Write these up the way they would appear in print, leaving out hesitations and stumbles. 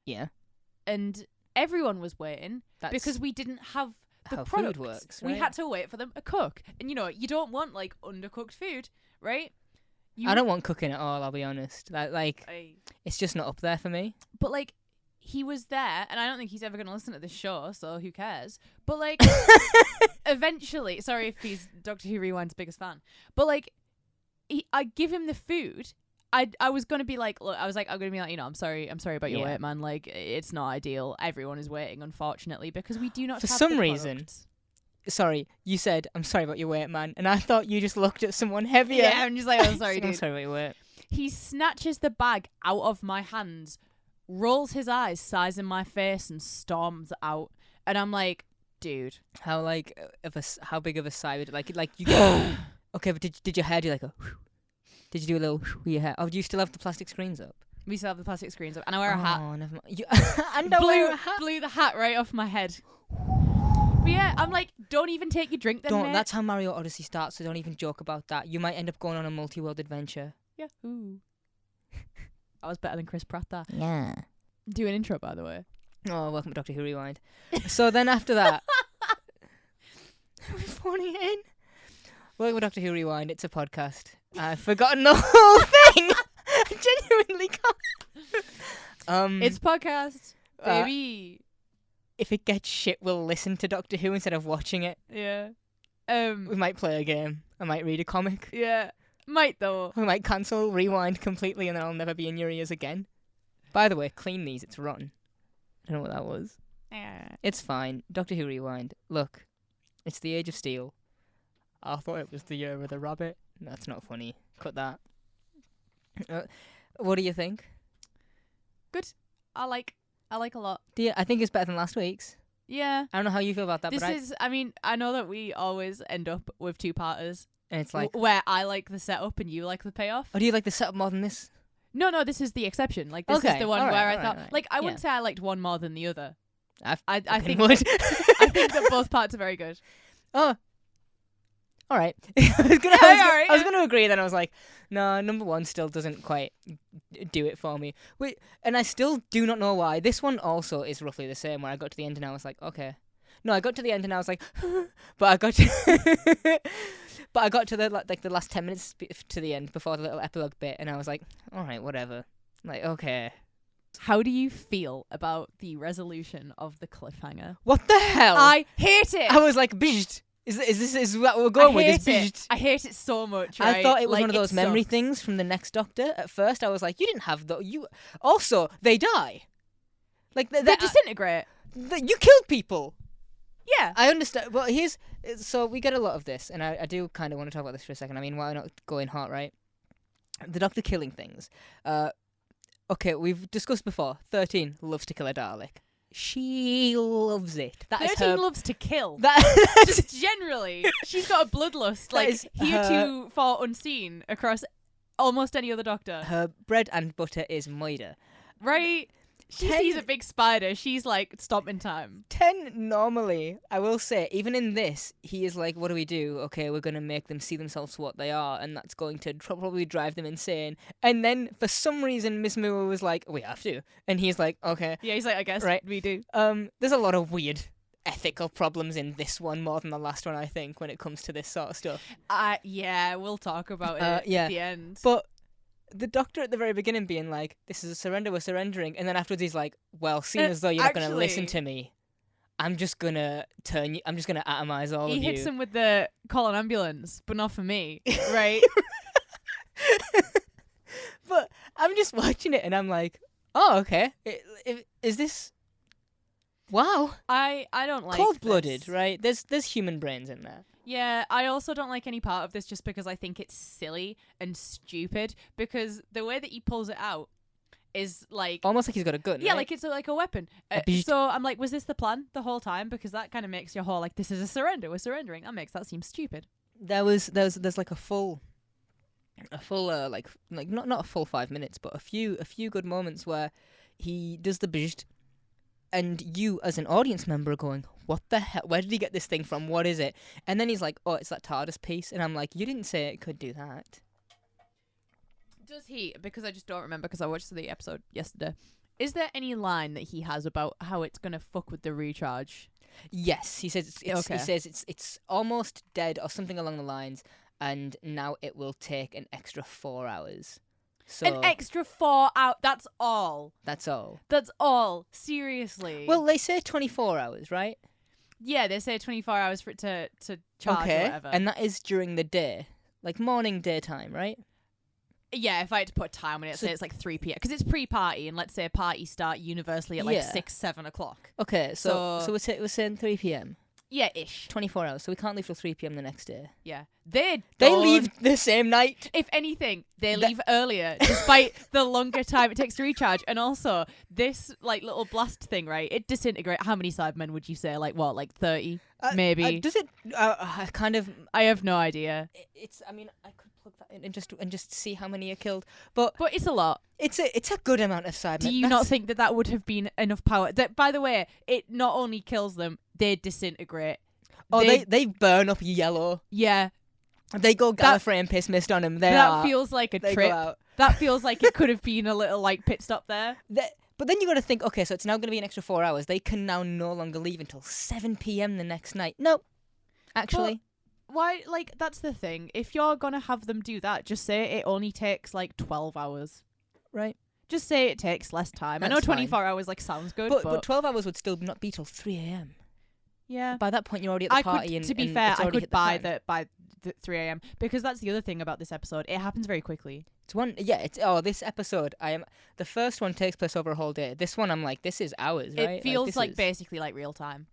Yeah. And everyone was waiting because we didn't have the how products. food works, right? We had to wait for them to cook. And, you don't want, like, undercooked food, right? I don't want cooking at all, I'll be honest. It's just not up there for me. But, like, he was there, and I don't think he's ever going to listen to this show, so who cares? But, like, eventually, sorry if he's Doctor Who Rewind's biggest fan, but, like, I give him the food. I was going to be like, look, I'm going to be like, I'm sorry about your wait, man. Like, it's not ideal. Everyone is waiting, unfortunately, because we do not for have some the reason. products. Sorry, you said, I'm sorry about your wait, man, and I thought you just looked at someone heavier. Yeah, I'm just like, I'm sorry, dude. I'm sorry about your wait. He snatches the bag out of my hands, rolls his eyes, sighs in my face, and storms out. And I'm like, dude. How big of a sigh would you get? Okay, but did your hair do like a? Did you do a little with your hair? Oh, do you still have the plastic screens up? We still have the plastic screens up, and I wear a hat. Oh, never mind. Blew the hat right off my head. But yeah, I'm like, don't even take your drink then, Don't. mate. That's how Mario Odyssey starts, so don't even joke about that. You might end up going on a multi-world adventure. Yeah. Ooh. I was better than Chris Pratt there. Yeah. Do an intro, by the way. Oh, welcome to Doctor Who Rewind. So then after that... We're phoning it in. Welcome to Doctor Who Rewind. It's a podcast. I've forgotten the whole thing. I genuinely can't. It's a podcast, baby. If it gets shit, we'll listen to Doctor Who instead of watching it. Yeah. We might play a game. I might read a comic. Yeah. Might, though. We might cancel Rewind completely and then I'll never be in your ears again. By the way, clean these. It's rotten. I don't know what that was. It's fine. Doctor Who Rewind. Look, it's the Age of Steel. I thought it was the Year of the Rabbit. That's not funny. Cut that. What do you think? Good. I like a lot. I think it's better than last week's. Yeah. I don't know how you feel about that. I know that we always end up with two-parters. And it's like... where I like the setup and you like the payoff. Oh, do you like the setup more than this? No, this is the exception. Like, this is the one where I thought... Right. Like, I wouldn't say I liked one more than the other. I think would. I think that both parts are very good. Oh. All right. I was gonna agree, then I was like, no, number one still doesn't quite do it for me. And I still do not know why. This one also is roughly the same, where I got to the end and I was like, okay. No, I got to the end and I was like, but I got to the last 10 minutes to the end before the little epilogue bit, and I was like, all right, whatever. Like, okay. How do you feel about the resolution of the cliffhanger? What the hell? I hate it. I was like, bigged. Is what we're going with? Is bigged. I hate it so much. Right? I thought it was like, one of those memory things from the Next Doctor. At first, I was like, you didn't have the you. Also, they die. Like they disintegrate. You killed people. Yeah, I understand. Well, so we get a lot of this, and I do kind of want to talk about this for a second. I mean, why not go in hot, right? The Doctor killing things. Okay, we've discussed before. 13 loves to kill a Dalek. She loves it. 13 loves to kill. Just generally, she's got a bloodlust like heretofore unseen across almost any other Doctor. Her bread and butter is murder. Right? She sees a big spider, she's like, stomping time. 10 normally, I will say, even in this, he is like, what do we do? Okay, we're going to make them see themselves for what they are, and that's going to probably drive them insane. And then, for some reason, Miss Moore was like, we have to. And he's like, okay. Yeah, he's like, I guess we do. There's a lot of weird ethical problems in this one more than the last one, I think, when it comes to this sort of stuff. Yeah, we'll talk about it at the end. But the Doctor at the very beginning being like, this is a surrender, we're surrendering, and then afterwards he's like, well, seeing as though you're not going to listen to me, I'm just going to atomize all of you. He hits him with the call an ambulance, but not for me, right? But I'm just watching it and I'm like, oh, okay, is this... Wow. I don't like cold-blooded, this. right? There's human brains in there. Yeah, I also don't like any part of this just because I think it's silly and stupid, because the way that he pulls it out is like... almost like he's got a gun, yeah, right? like it's like a weapon. So I'm like, was this the plan the whole time? Because that kind of makes your whole, like, this is a surrender, we're surrendering. That makes that seem stupid. There's like a full like not a full 5 minutes, but a few good moments where he does the bijt, and you as an audience member are going, what the hell? Where did he get this thing from? What is it? And then he's like, oh, it's that TARDIS piece. And I'm like, you didn't say it could do that. Does he? Because I just don't remember, because I watched the episode yesterday. Is there any line that he has about how it's gonna fuck with the recharge? Yes, he says it's Okay. he says it's almost dead or something along the lines, and now it will take an extra 4 hours. So An extra 4 hours. That's all. that's all. That's all. Seriously. Well, they say 24 hours, right? yeah, they say 24 hours for it to charge or Okay, whatever. and that is during the day, like morning, daytime, right? yeah, if I had to put a time on it, I'd So- say it's like 3 p.m. Because it's pre-party, and let's say parties start universally at like Yeah. 6, 7 o'clock. Okay, so So- we're saying 3 p.m. Yeah, ish. 24 hours, so we can't leave till 3 p.m. the next day. Yeah. They Leave the same night. If anything, they That- leave earlier, despite the longer time it takes to recharge. And also, this like little blast thing, right? It disintegrates. How many Cybermen would you say? Like what? Like 30? Maybe. Does it? Kind of. I have no idea. It's. I mean, I could plug that in and just see how many are killed, but But it's a lot. it's a good amount of Cybermen. Do you not think that would have been enough power? That, by the way, it not only kills them, they disintegrate. Oh, they burn up yellow. Yeah. They go Gallifrey and piss mist on him. That feels like a they trip. go out. That feels like it could have been a little like pit stop there. But then you got to think, okay, so it's now going to be an extra 4 hours. They can now no longer leave until 7 p.m. the next night. No, actually. Why? Like, that's the thing. If you're gonna have them do that, just say it only takes like 12 hours. Right. Just say it takes less time. I know That's 24 hours like sounds good, But 12 hours would still not be till 3 a.m. yeah. By that point, you're already at the party. Could, and, to be and fair, it's I already could hit the by fan. the 3 a.m. because that's the other thing about this episode. It happens very quickly. It's one. Yeah. This episode. The first one takes place over a whole day. This one, I'm like, this is hours, right? It feels this like is basically like real time.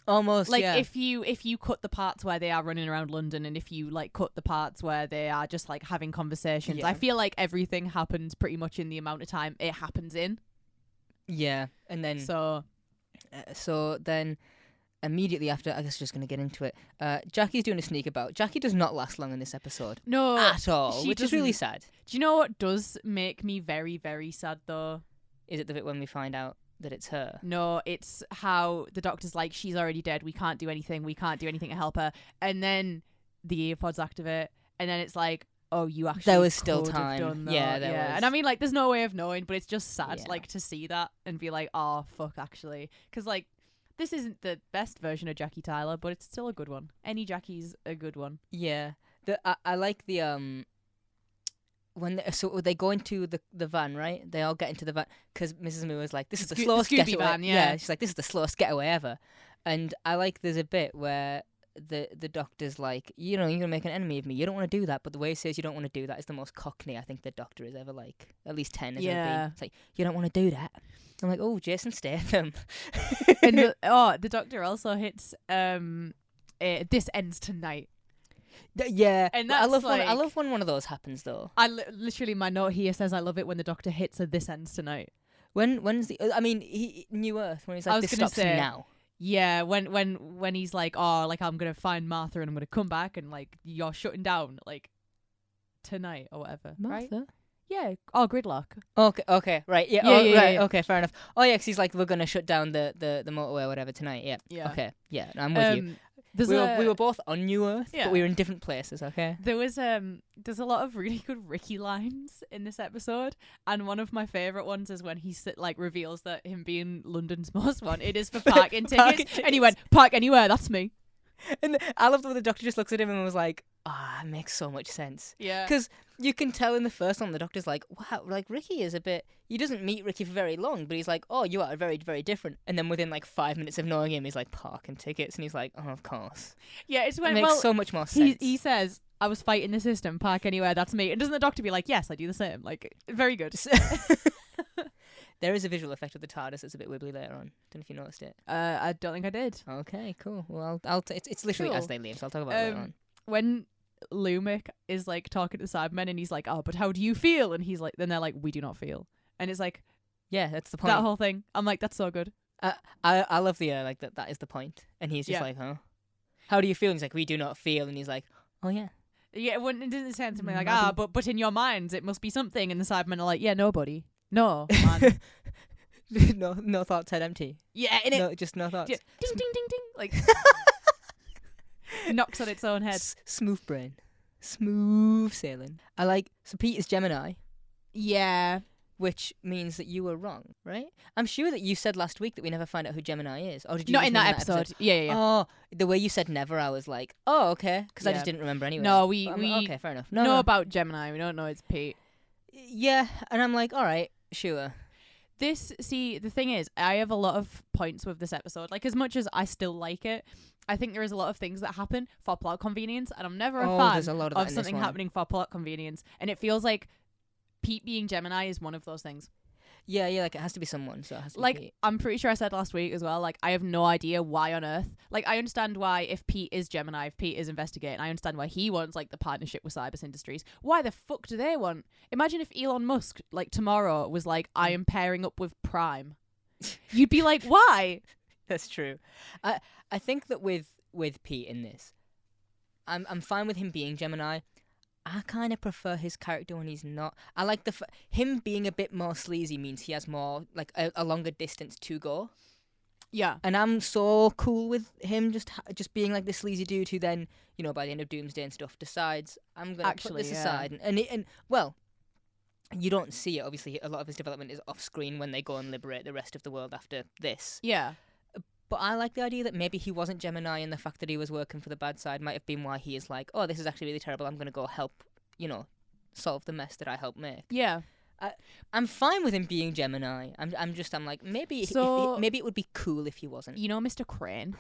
almost Like yeah. if you cut the parts where they are running around London, and if you like cut the parts where they are just like having conversations, Yeah. I feel like everything happens pretty much in the amount of time it happens in. Yeah, and then So then immediately after, I guess we're just gonna get into it. Jackie's doing a sneak about. Jackie does not last long in this episode no, at all, she which is really doesn't. sad. Do you know what does make me very, very sad though? Is it the bit when we find out that it's her? No, it's how the doctor's like, she's already dead. We can't do anything. We can't do anything to help her. And then the earpods activate, and then it's like, oh, you actually There was still could have time. done that. Yeah, there was. And I mean, like, there's no way of knowing, but it's just sad, Yeah. like, to see that and be like, oh, fuck, actually. Because, like, this isn't the best version of Jackie Tyler, but it's still a good one. Any Jackie's a good one. Yeah, I like the when they go into the van, right? They all get into the van because Mrs. Moo was like, "This is the slowest Scooby getaway." van, yeah. She's like, "This is the slowest getaway ever," and I like there's a bit where the doctor's like, "You know, you're gonna make an enemy of me. You don't want to do that." But the way he says you don't want to do that is the most Cockney I think the doctor has ever like. At least 10 has ever Yeah. been. It's like you don't want to do that. I'm like, oh, Jason Statham. And the doctor also hits, this ends tonight. Yeah, And but I that's love like- when one of those happens though. Literally, my note here says, I love it when the doctor hits a this ends tonight. When's the? I mean, New Earth when he's I like, was this gonna stops say, now. Yeah, when he's like, oh, like, I'm gonna find Martha and I'm gonna come back and like you're shutting down like tonight or whatever, right? Martha? Yeah. Oh, gridlock. Okay, right, yeah, Yeah, oh, yeah, right, yeah. okay, fair enough. Oh yeah, 'cause he's like, we're gonna shut down the motorway or whatever tonight. Yeah, Yeah. okay, yeah, I'm with you. There's We were both on New Earth, Yeah. but we were in different places. Okay. There was there's a lot of really good Ricky lines in this episode, and one of my favourite ones is when he reveals that him being London's most wanted is for parking tickets, and he went, park anywhere, that's me. And I love when the doctor just looks at him and was like, it makes so much sense. Yeah. Because you can tell in the first one, the doctor's like, wow, like Ricky is a bit. He doesn't meet Ricky for very long, but he's like, oh, you are very, very different. And then within like 5 minutes of knowing him, he's like, parking tickets, and he's like, oh, of course. Yeah, it's It when makes so much more sense. he says, I was fighting the system, park anywhere, that's me. And doesn't the doctor be like, yes, I do the same? Like, very good. There is a visual effect of the TARDIS that's a bit wibbly later on. Don't know if you noticed it. I don't think I did. Okay, cool. Well, it's literally Cool. as they leave, so I'll talk about it later on. When Lumic is like talking to the Cybermen and he's like, oh, but how do you feel? And he's like, then they're like, we do not feel. And it's like, Yeah, that's the point. that whole thing. I'm like, that's so good. I love the like that is the point. And he's just Yeah. like, huh? How do you feel? And he's like, we do not feel. And he's like, oh yeah. Yeah, when it doesn't sound something like, Maybe. but in your minds it must be something, and the Cybermen are like, yeah, nobody. No, man. no thoughts head empty. Yeah, in it. No, just no thoughts. Ding ding ding ding. Like knocks on its own head. Smooth brain. Smooth sailing. I like, so Pete is Gemini. Yeah. which means that you were wrong, right? I'm sure that you said last week that we never find out who Gemini is. Or did you Not just in mean that episode. Yeah. Oh, the way you said never, I was like, oh, okay, because I Yeah. just didn't remember anyway. No, okay, fair enough. know about Gemini. We don't know it's Pete. Yeah, and I'm like, all right, sure. The thing is, I have a lot of points with this episode. Like, as much as I still like it, I think there is a lot of things that happen for plot convenience, and I'm never a fan there's a lot of that in something this one. happening for plot convenience. And it feels like Pete being Gemini is one of those things. Yeah, like it has to be someone, so it has to Like, be Pete. I'm pretty sure I said last week as well, like, I have no idea why on earth. Like, I understand why if Pete is Gemini, if Pete is investigating, I understand why he wants, like, the partnership with Cybers Industries. Why the fuck do they want? Imagine if Elon Musk, like, tomorrow was like, I am pairing up with Prime. You'd be like, why? That's true. I think that with Pete in this, I'm fine with him being Gemini. I kind of prefer his character when he's not. I like him being a bit more sleazy means he has more, like, a longer distance to go. Yeah. And I'm so cool with him just being like this sleazy dude who then, you know, by the end of Doomsday and stuff, decides I'm gonna put this aside. And well, you don't see it. Obviously, a lot of his development is off screen when they go and liberate the rest of the world after this. Yeah. But I like the idea that maybe he wasn't Gemini, and the fact that he was working for the bad side might have been why he is like, oh, this is actually really terrible. I'm going to go help, you know, solve the mess that I helped make. Yeah. I'm fine with him being Gemini. I'm like, maybe maybe it would be cool if he wasn't. You know Mr. Crane?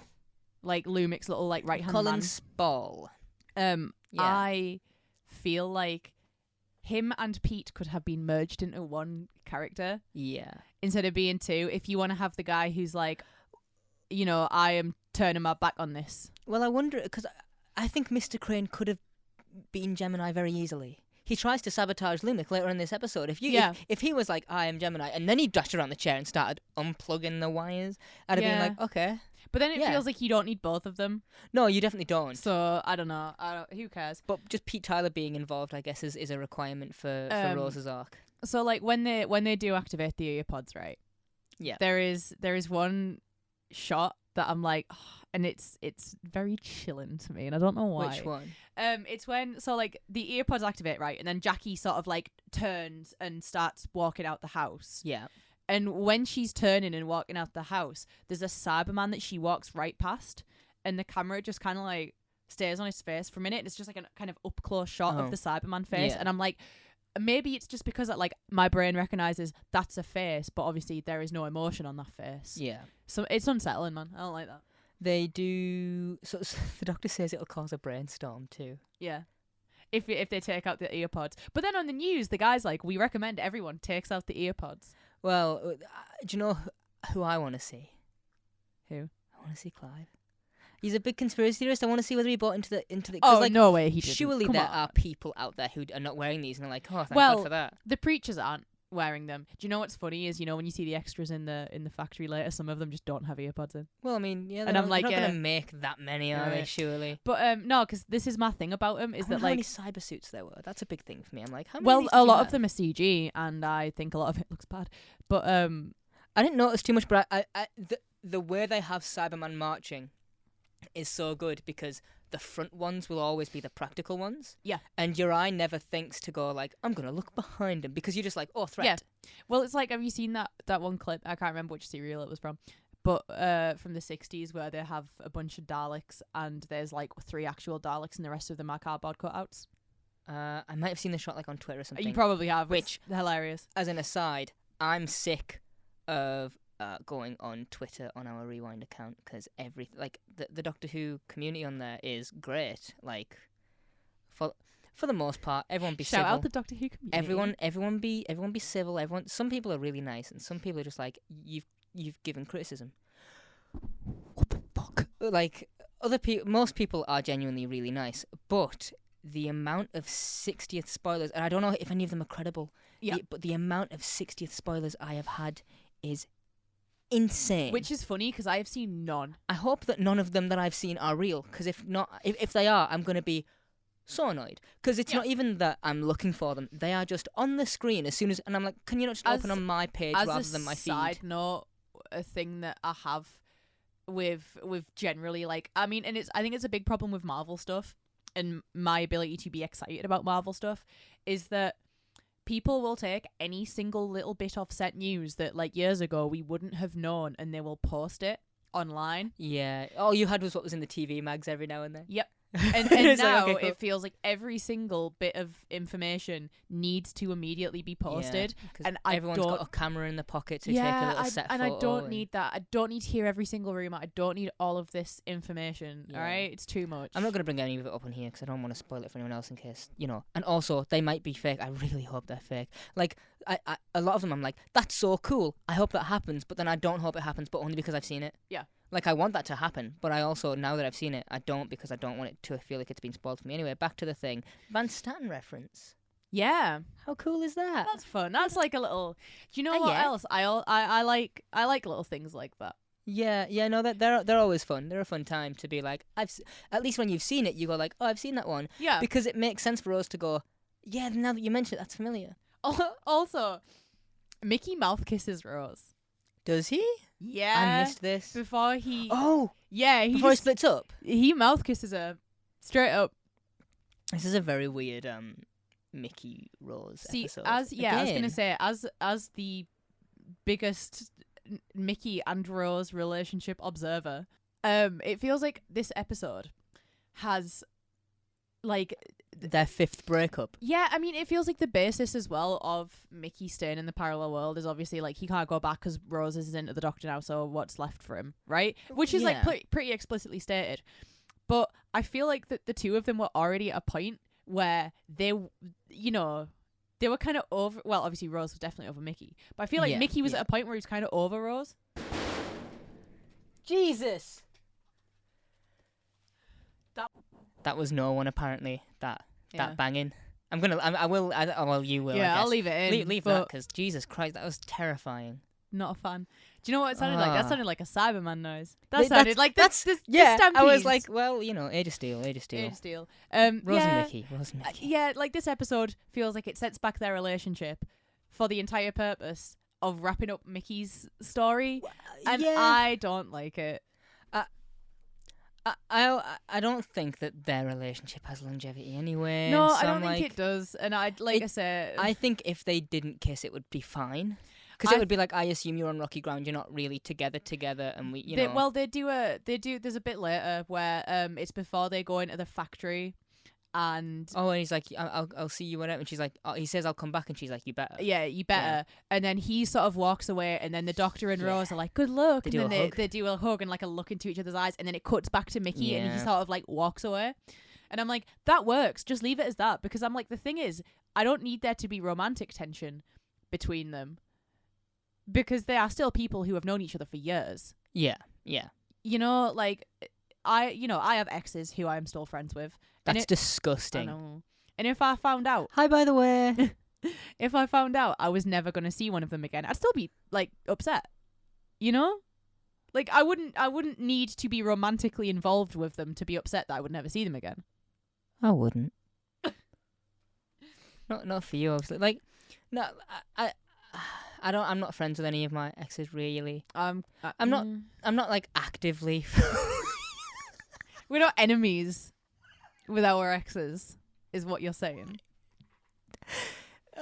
Like Lumik's little, like, right-hand man. Colin Spall. Yeah. I feel like him and Pete could have been merged into one character. Yeah. Instead of being two, if you want to have the guy who's like, you know, I am turning my back on this. Well, I wonder, because I think Mr. Crane could have been Gemini very easily. He tries to sabotage Lumik later in this episode. If he was like, I am Gemini, and then he dashed around the chair and started unplugging the wires, I'd have been like, okay. But then it feels like you don't need both of them. No, you definitely don't. So, I don't know. Who cares? But just Pete Tyler being involved, I guess, is a requirement for Rose's arc. So, like, when they do activate the earpods, right? Yeah. There is one shot that I'm like, oh, and it's very chilling to me, and I don't know why. Which one? It's when, so, like, the earpods activate, right, and then Jackie sort of, like, turns and starts walking out the house. Yeah. And when she's turning and walking out the house, there's a Cyberman that she walks right past, and the camera just kind of, like, stays on his face for a minute. It's just like a kind of up close shot of the Cyberman face, and I'm like, maybe it's just because that, like, my brain recognizes that's a face, but obviously there is no emotion on that face. Yeah. So it's unsettling, man. I don't like that. They do. So the doctor says it'll cause a brainstorm too. Yeah. If they take out the earpods. But then on the news, the guy's like, we recommend everyone takes out the earpods. Well, do you know who I want to see? Who? I want to see Clive. He's a big conspiracy theorist. I want to see whether he bought into the. Oh, like, no way he didn't. Surely Come there on. are people out there who are not wearing these and are like, oh, thank Well, God for that. The preachers aren't wearing them. Do you know what's funny is, you know, when you see the extras in the factory later, some of them just don't have earpods in. Well, I mean, yeah, And I'm like, they're not yeah. going to make that many, are they, surely? But no, because this is my thing about him is I that, wonder like, how many cyber suits there were. That's a big thing for me. I'm like, how many? well, of these a did you lot have? of them are CG, and I think a lot of it looks bad. But I didn't notice too much, but the way they have Cyberman marching is so good because the front ones will always be the practical ones. Yeah. And your eye never thinks to go like, I'm going to look behind him because you're just like, oh, threat. Yeah. Well, it's like, have you seen that one clip? I can't remember which serial it was from. But from the 60s where they have a bunch of Daleks and there's like 3 actual Daleks and the rest of them are cardboard cutouts. I might have seen the shot like on Twitter or something. You probably have. Which, it's hilarious. As an aside, I'm sick of going on Twitter on our Rewind account because the Doctor Who community on there is great. Like, for the most part, everyone be Shout civil. out the Doctor Who community. Everyone be civil. Some people are really nice, and some people are just like, you've given criticism. What the fuck? Like, most people are genuinely really nice, but the amount of 60th spoilers, and I don't know if any of them are credible. Yeah. But the amount of 60th spoilers I have had is insane. Which is funny because I have seen none. I hope that none of them that I've seen are real, because if not, if they are, I'm going to be so annoyed. Because it's not even that I'm looking for them. They are just on the screen as soon as, and I'm like, can you not just open on my page rather than my feed? As a side note, a thing that I have with generally, like, I mean, and I think it's a big problem with Marvel stuff and my ability to be excited about Marvel stuff is that people will take any single little bit of set news that like years ago we wouldn't have known, and they will post it online. Yeah. All you had was what was in the TV mags every now and then. Yep. And It's like, now okay, cool. it feels like every single bit of information needs to immediately be posted. Yeah, 'cause and I everyone's don't, got a camera in their pocket to take a little set and photo. I don't need that. I don't need to hear every single rumor. I don't need all of this information. Yeah. All right, it's too much. I'm not going to bring any of it up on here because I don't want to spoil it for anyone else in case, you know. And also, they might be fake. I really hope they're fake. Like, a lot of them, I'm like, that's so cool. I hope that happens. But then I don't hope it happens, but only because I've seen it. Yeah. Like, I want that to happen. But I also, now that I've seen it, I don't because I don't want it to feel like it's been spoiled for me. Anyway, back to the thing. Van Staten reference. Yeah, How cool is that? that's fun. That's like a little. Do you know what yeah. else? I like little things like that. Yeah, no, that they're always fun. They're a fun time to be like, at least when you've seen it, you go like, oh, I've seen that one. Yeah. Because it makes sense for us to go, yeah, now that you mention it, that's familiar. Also, Mickey mouth kisses Rose. Does he? Yeah. I missed this. Before he. Oh, Yeah. before he splits up. He mouth kisses her straight up. This is a very weird Mickey Rose See, episode. I was gonna Again. say, as the biggest Mickey and Rose relationship observer, it feels like this episode has like their fifth breakup. yeah, I mean, it feels like the basis as well of Mickey staying in the parallel world is obviously like he can't go back because Rose is into the Doctor now, so what's left for him, right? Which is like Yeah. pretty explicitly stated. But I feel like that the two of them were already at a point where they, you know, they were kind of over. Well, obviously Rose was definitely over Mickey, but I feel like Yeah, Mickey was yeah. at a point where he was kind of over Rose. Jesus. That- That was no one apparently. That Yeah. banging. Well, you will. Yeah, I I'll guess. leave it in. Leave but that because Jesus Christ, that was terrifying. not a fan. Do you know what it sounded like? That Ah. sounded like a Cyberman noise. That Th- sounded like that's this yeah. I was Stampedes. like, well, you know, Age of Steel. Age of Steel. Rose yeah, and Mickey. yeah, like this episode feels like it sets back their relationship for the entire purpose of wrapping up Mickey's story, and yeah. I don't like it. I don't think that their relationship has longevity anyway. No, so I don't I'm think like, it does, and I like It- I said, I think if they didn't kiss, it would be fine. Because it would be like, I assume you're on rocky ground. You're not really together, and we, you know. well, they do. There's a bit later where it's before they go into the factory, and Oh, and he's like, I'll see you whenever. And she's like, he says, I'll come back. And she's like, you better. yeah, you better. And then he sort of walks away, and then the Doctor and Rose are like, good luck. They And do then a hug. they do a hug and like a look into each other's eyes, and then it cuts back to Mickey, and he Yeah. sort of like walks away. And I'm like, that works. Just leave it as that, because I'm like, the thing is, I don't need there to be romantic tension between them, because they are still people who have known each other for years. Yeah. You know, like I have exes who I am still friends with. And That's I disgusting. know. And if I found out Hi, by the way. I was never going to see one of them again, I'd still be like upset. You know? Like I wouldn't need to be romantically involved with them to be upset that I would never see them again. I wouldn't. Not for you, obviously. Like, no, I don't. I'm not friends with any of my exes, really. I'm not like actively. We're not enemies with our exes, is what you're saying.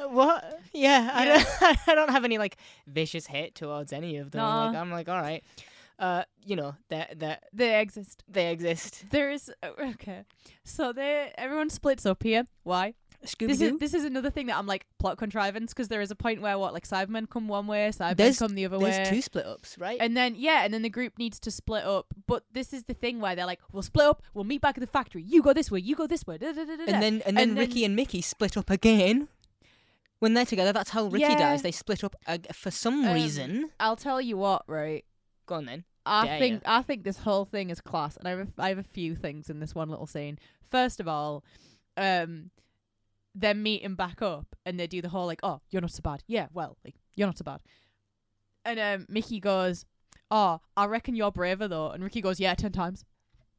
What? Yeah, I don't have any like vicious hate towards any of them. Nah. I'm like, all right. You know, They exist. they exist. There is okay. So everyone splits up here. Why? Scooby-Doo. This is another thing that I'm like plot contrivance, because there is a point where like Cybermen come one way, Cybermen There's- come the other way. There's two split ups, right? And then the group needs to split up. But this is the thing where they're like, we'll split up, we'll meet back at the factory. You go this way, you go this way. Da, da, da, da, da. and then Ricky and Mickey split up again. When they're together, that's how Ricky Yeah. dies. They split up for some reason. I'll tell you what, right? Go on then. I Dare think this whole thing is class, and I have a few things in this one little scene. First of all, them meeting back up, and they do the whole like, oh, you're not so bad. Yeah, well, like you're not so bad. And Mickey goes, oh, I reckon you're braver though. And Ricky goes, yeah, 10 times.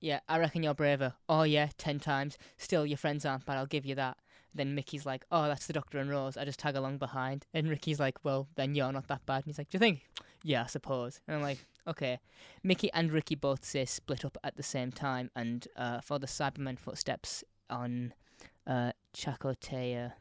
Yeah, I reckon you're braver. Oh yeah, 10 times. Still, your friends aren't bad. I'll give you that. Then Mickey's like, oh, that's the Doctor and Rose. I just tag along behind. And Ricky's like, well, then you're not that bad. And he's like, do you think? Yeah, I suppose. And I'm like, okay. Mickey and Ricky both say split up at the same time. And for the Cybermen footsteps on Chakotaya,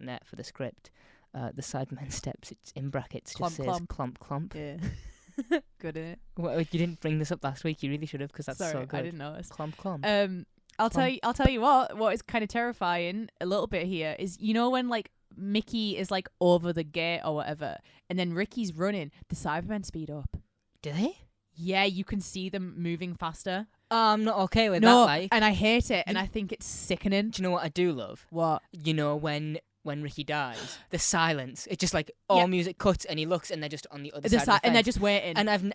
Net for the script. The Cybermen steps, it's in brackets, Clomp, just says clomp. clomp clomp. Yeah. Good, innit? Well, you didn't bring this up last week. You really should have, because that's Sorry, so good. I didn't notice. Clomp clomp. I'll tell you what is kind of terrifying a little bit here is, you know, when like Mickey is like over the gate or whatever, and then Ricky's running, the Cybermen speed up. Do they? Yeah, you can see them moving faster. I'm not okay with No, that. Like, and I hate it, and I think it's sickening. do you know what I do love? What? You know, when Ricky dies, the silence. It's just like all music cuts, and he looks, and they're just on the other side of the fence. And they're just waiting. And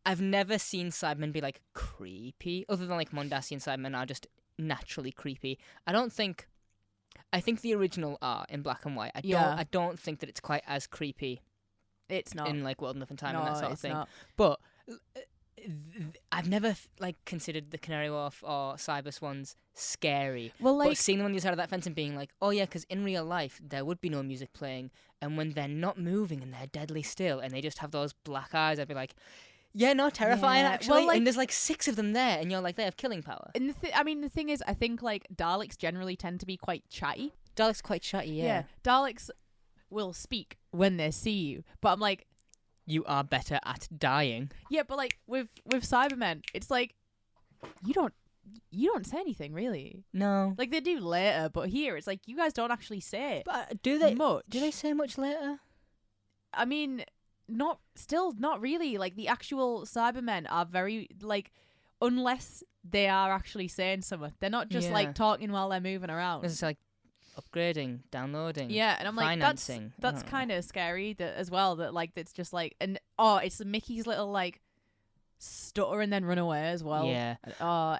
I've never seen Cybermen be like creepy, other than like Mondasian Cybermen are just naturally creepy. I think the original are in black and white. I don't think that it's quite as creepy. It's not in like World Enough and Time and that sort of thing. Not. But I've never like considered the Canary Wharf or Cybus ones scary. Well, like, but seeing them on the other side of that fence and being like, oh yeah, because in real life there would be no music playing, and when they're not moving and they're deadly still and they just have those black eyes, I'd be like, yeah, no, terrifying actually. Well, like, and there's like 6 of them there, and you're like, they have killing power. And the thing is, I think like Daleks generally tend to be quite chatty. Daleks quite chatty, yeah. Daleks will speak when they see you, but I'm like, you are better at dying. Yeah, but like with Cybermen, it's like you don't say anything really. No, like they do later, but here it's like you guys don't actually say. But do they much? Do they say much later? I mean, not really. Like the actual Cybermen are very like, unless they are actually saying something, they're not just like talking while they're moving around. It's like upgrading, downloading. Yeah, and I'm like, financing. that's kind of scary as well. That like it's just like, and it's Mickey's little like stutter and then run away as well. Yeah.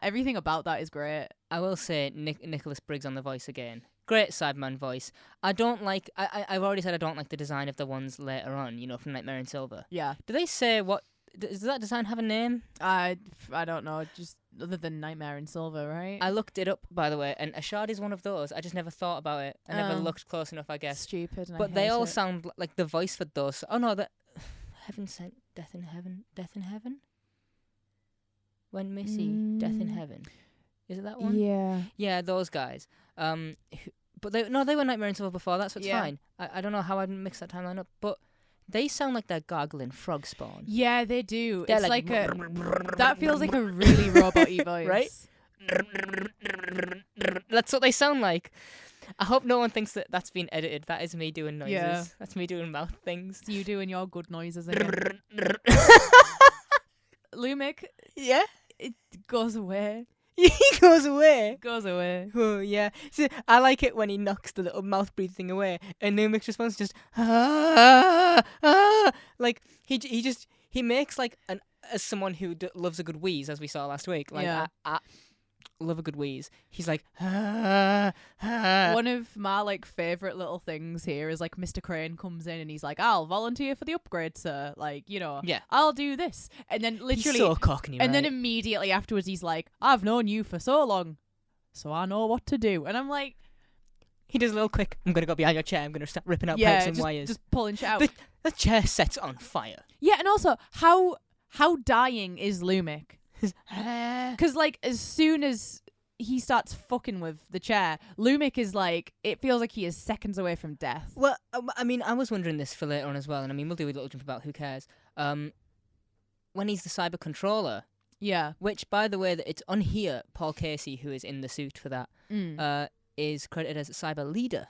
Everything about that is great. I will say Nicholas Briggs on the voice again. Great Cyberman voice. I don't like. I've already said I don't like the design of the ones later on. You know, from Nightmare in Silver. Yeah. Do they say what? Does that design have a name? I don't know. Just other than Nightmare in Silver, right? I looked it up, by the way, and Ashard is one of those. I just never thought about it. I never looked close enough, I guess. Stupid. And but they all sound like the voice for those. Oh no, that Heaven Sent, Death in Heaven, Death in Heaven. When Missy, Death in Heaven. Is it that one? Yeah. Yeah, those guys. But they were Nightmare in Silver before. That's what's fine. I don't know how I'd mix that timeline up, but they sound like they're gargling frog spawn. Yeah, they do. They're it's like that feels like a really robot-y voice. Right? That's what they sound like. I hope no one thinks that that's been edited. That is me doing noises. Yeah. That's me doing mouth things. It's you doing your good noises again. Lumic, Yeah? it goes away. He goes away. Goes away. Oh, yeah. So I like it when he knocks the little mouth breathe thing away, and Numic's response is just like he makes like as someone who loves a good wheeze, as we saw last week. Like I love a good wheeze. He's like One of my like favorite little things here is like Mr. Crane comes in and he's like, I'll volunteer for the upgrade, sir. Like, you know, I'll do this. And then literally he's so cockney, and then right? immediately afterwards he's like, I've known you for so long, so I know what to do. And I'm like, he does a little quick, I'm going to go behind your chair, I'm going to start ripping out pipes and wires. Just pulling shit out. The chair sets on fire. Yeah, and also, how dying is Lumic? Because, like, as soon as he starts fucking with the chair, Lumic is like, it feels like he is seconds away from death. Well, I mean, I was wondering this for later on as well, and I mean, we'll do a little jump about who cares. When he's the cyber controller. Yeah. Which, by the way, it's on here, Paul Casey, who is in the suit for that, is credited as a cyber leader.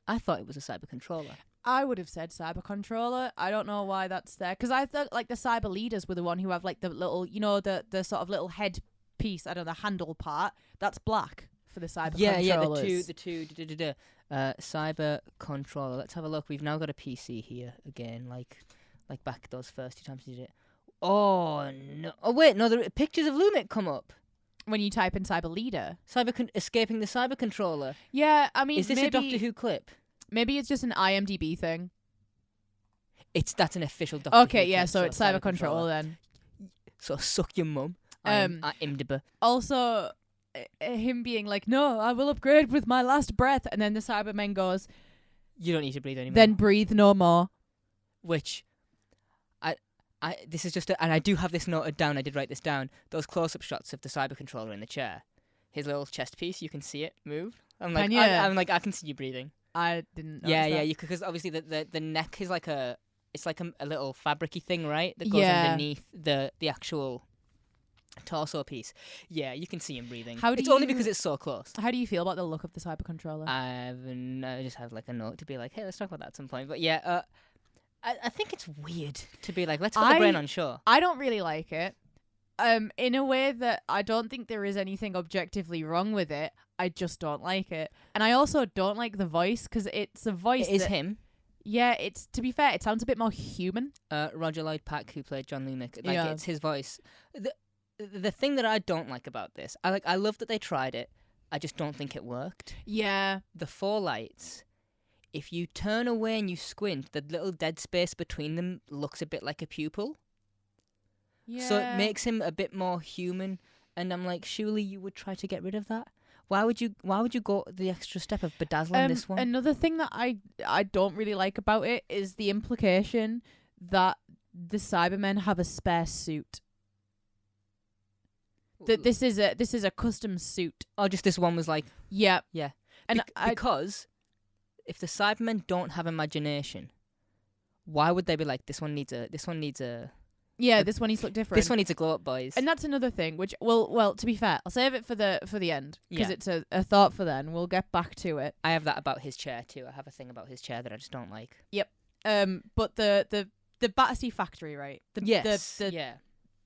I thought it was a cyber controller. I would have said cyber controller. I don't know why that's there. Because I thought like the cyber leaders were the one who have like the little, you know, the sort of little head piece, I don't know, the handle part. That's black for the cyber controllers. Yeah, the two. Cyber controller. Let's have a look. We've now got a PC here again, like back those first 2 times you did it. Oh, no. Oh, wait, no, the pictures of Lumic come up. When you type in cyber leader. Escaping the cyber controller. Yeah, I mean, is this a Doctor Who clip? Maybe it's just an IMDb thing. That's an official Doctor Who Okay, yeah, clip, so it's cyber controller then. So suck your mum. I'm IMDb. Also, him being like, no, I will upgrade with my last breath. And then the Cyberman goes, you don't need to breathe anymore. Then breathe no more. Which, this is just, and I do have this noted down, I did write this down, those close-up shots of the cyber controller in the chair. His little chest piece, you can see it move. I'm like, Can ya? I'm like, I can see you breathing. I didn't. Yeah, notice that. you because obviously the neck is like it's like a little fabricy thing, right? That goes Yeah. underneath the actual torso piece. Yeah, you can see him breathing. How do It's only you- because it's so close. How do you feel about the look of the cyber controller? I just have like a note to be like, hey, let's talk about that at some point. But yeah, I think it's weird to be like, let's put the brain on show. I don't really like it. In a way that I don't think there is anything objectively wrong with it. I just don't like it. And I also don't like the voice because it's a voice It is that- him. Yeah, it's, to be fair, it sounds a bit more human. Roger Lloyd Pack, who played John Lumick, like Yeah. it's his voice. The thing that I don't like about this, I love that they tried it. I just don't think it worked. Yeah. The 4 lights, if you turn away and you squint, the little dead space between them looks a bit like a pupil. Yeah. So it makes him a bit more human. And I'm like, surely you would try to get rid of that? Why would you go the extra step of bedazzling this one? Another thing that I don't really like about it is the implication that the Cybermen have a spare suit. That this is a custom suit. Oh, just this one was like, Yeah. yeah. And Because if the Cybermen don't have imagination, why would they be like, this one needs a this one needs to look different. this one needs a glow up, boys? And that's another thing, which well, to be fair, I'll save it for the end because Yeah. it's a thought for then. We'll get back to it. I have that about his chair too. I have a thing about his chair that I just don't like. But the Battersea factory, right? The yeah.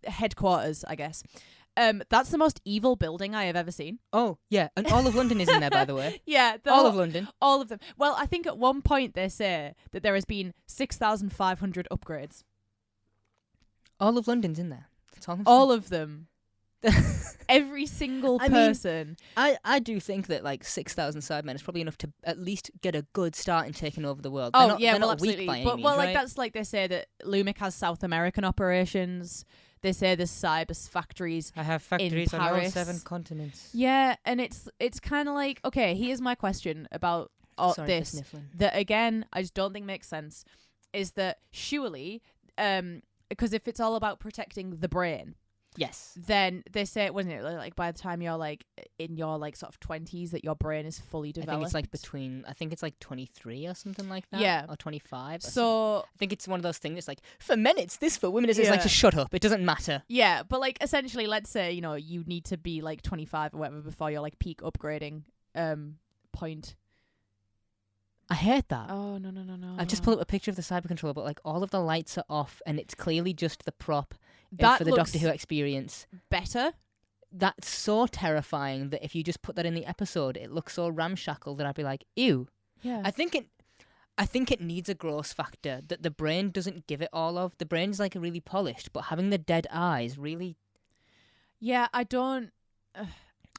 headquarters, I guess. That's the most evil building I have ever seen. Oh, yeah. And all of London is in there, by the way. Yeah, All of London. all of them. Well, I think at one point they say that there has been 6,500 upgrades. All of London's in there. That's all I'm All of them. Every single I mean, person. I do think that like 6,000 Cybermen is probably enough to at least get a good start in taking over the world. Oh, they're yeah, they're well, not weak absolutely. by any But, means, well, like, right? that's like they say that Lumic has South American operations. They say there's cyber factories. I have factories on all Paris. 7 continents. Yeah, and it's kind of like, okay, here's my question about Sorry for this. sniffling. That, again, I just don't think makes sense, is that surely, because if it's all about protecting the brain, Yes. then they say, wasn't it, like by the time you're like in your like sort of 20s that your brain is fully I developed? think it's like I think it's like 23 or something like that. Yeah. Or 25. Or something. So, I think it's one of those things. It's like, for men it's this, for women it's this. Like, Yeah. just shut up. It doesn't matter. yeah, but like essentially, let's say, you know, you need to be like 25 or whatever before your like peak upgrading point. I hate that. Oh, no. I've just pulled up a picture of the cyber controller, but like all of the lights are off and it's clearly just the prop That for the looks Doctor Who experience. better. That's so terrifying that if you just put that in the episode, it looks so ramshackle that I'd be like, ew. Yeah. I think it needs a gross factor that the brain doesn't give it all of. The brain's like really polished, but having the dead eyes really. Yeah, I don't.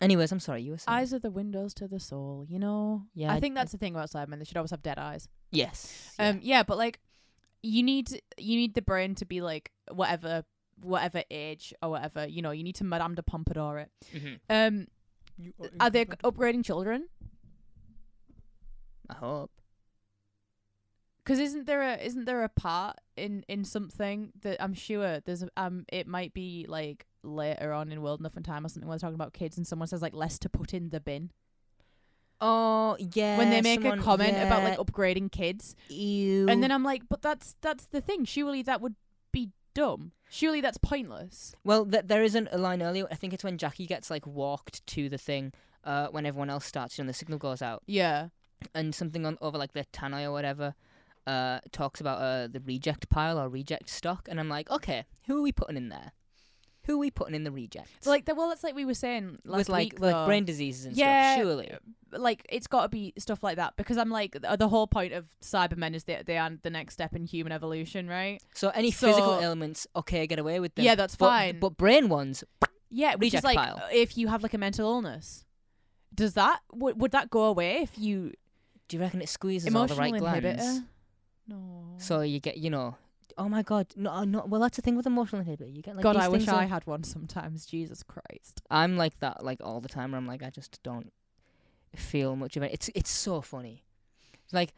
Anyways, I'm sorry, you were saying. Eyes are the windows to the soul, you know? Yeah, I think that's the thing about Cybermen. They should always have dead eyes. Yes. Yeah, but like, you need the brain to be like whatever age or whatever. You know, you need to Madame de Pompadour it. Mm-hmm. Are they upgrading children? I hope. Because isn't there a part in something that I'm sure there's it might be like later on in World Enough and Time or something where they're talking about kids and someone says like less to put in the bin. Oh yeah. When they make a comment about like upgrading kids. Ew. And then I'm like, but that's the thing. Surely that would be dumb. Surely that's pointless. Well, there isn't a line earlier. I think it's when Jackie gets like walked to the thing when everyone else starts and the signal goes out. Yeah. And something over like the tannoy or whatever talks about the reject pile or reject stock. And I'm like, okay, who are we putting in there? Who are we putting in the rejects? Like that's like we were saying last With like week, though. brain diseases and Yeah, stuff, surely. Like it's got to be stuff like that because I'm like the whole point of Cybermen is that they are the next step in human evolution, right? So any physical ailments, okay, get away with them. Yeah, that's fine. But brain ones, Yeah, which is reject like pile. if you have like a mental illness, does that would that go away if you do you reckon it squeezes all the emotional right glands? inhibitor? No. So you get, oh my god, no. Well, that's the thing with emotional inhibitor. You get like God, these I wish things I of- had one sometimes. Jesus Christ. I'm like that, like all the time. Where I'm like, I just don't feel much of it. It's so funny, like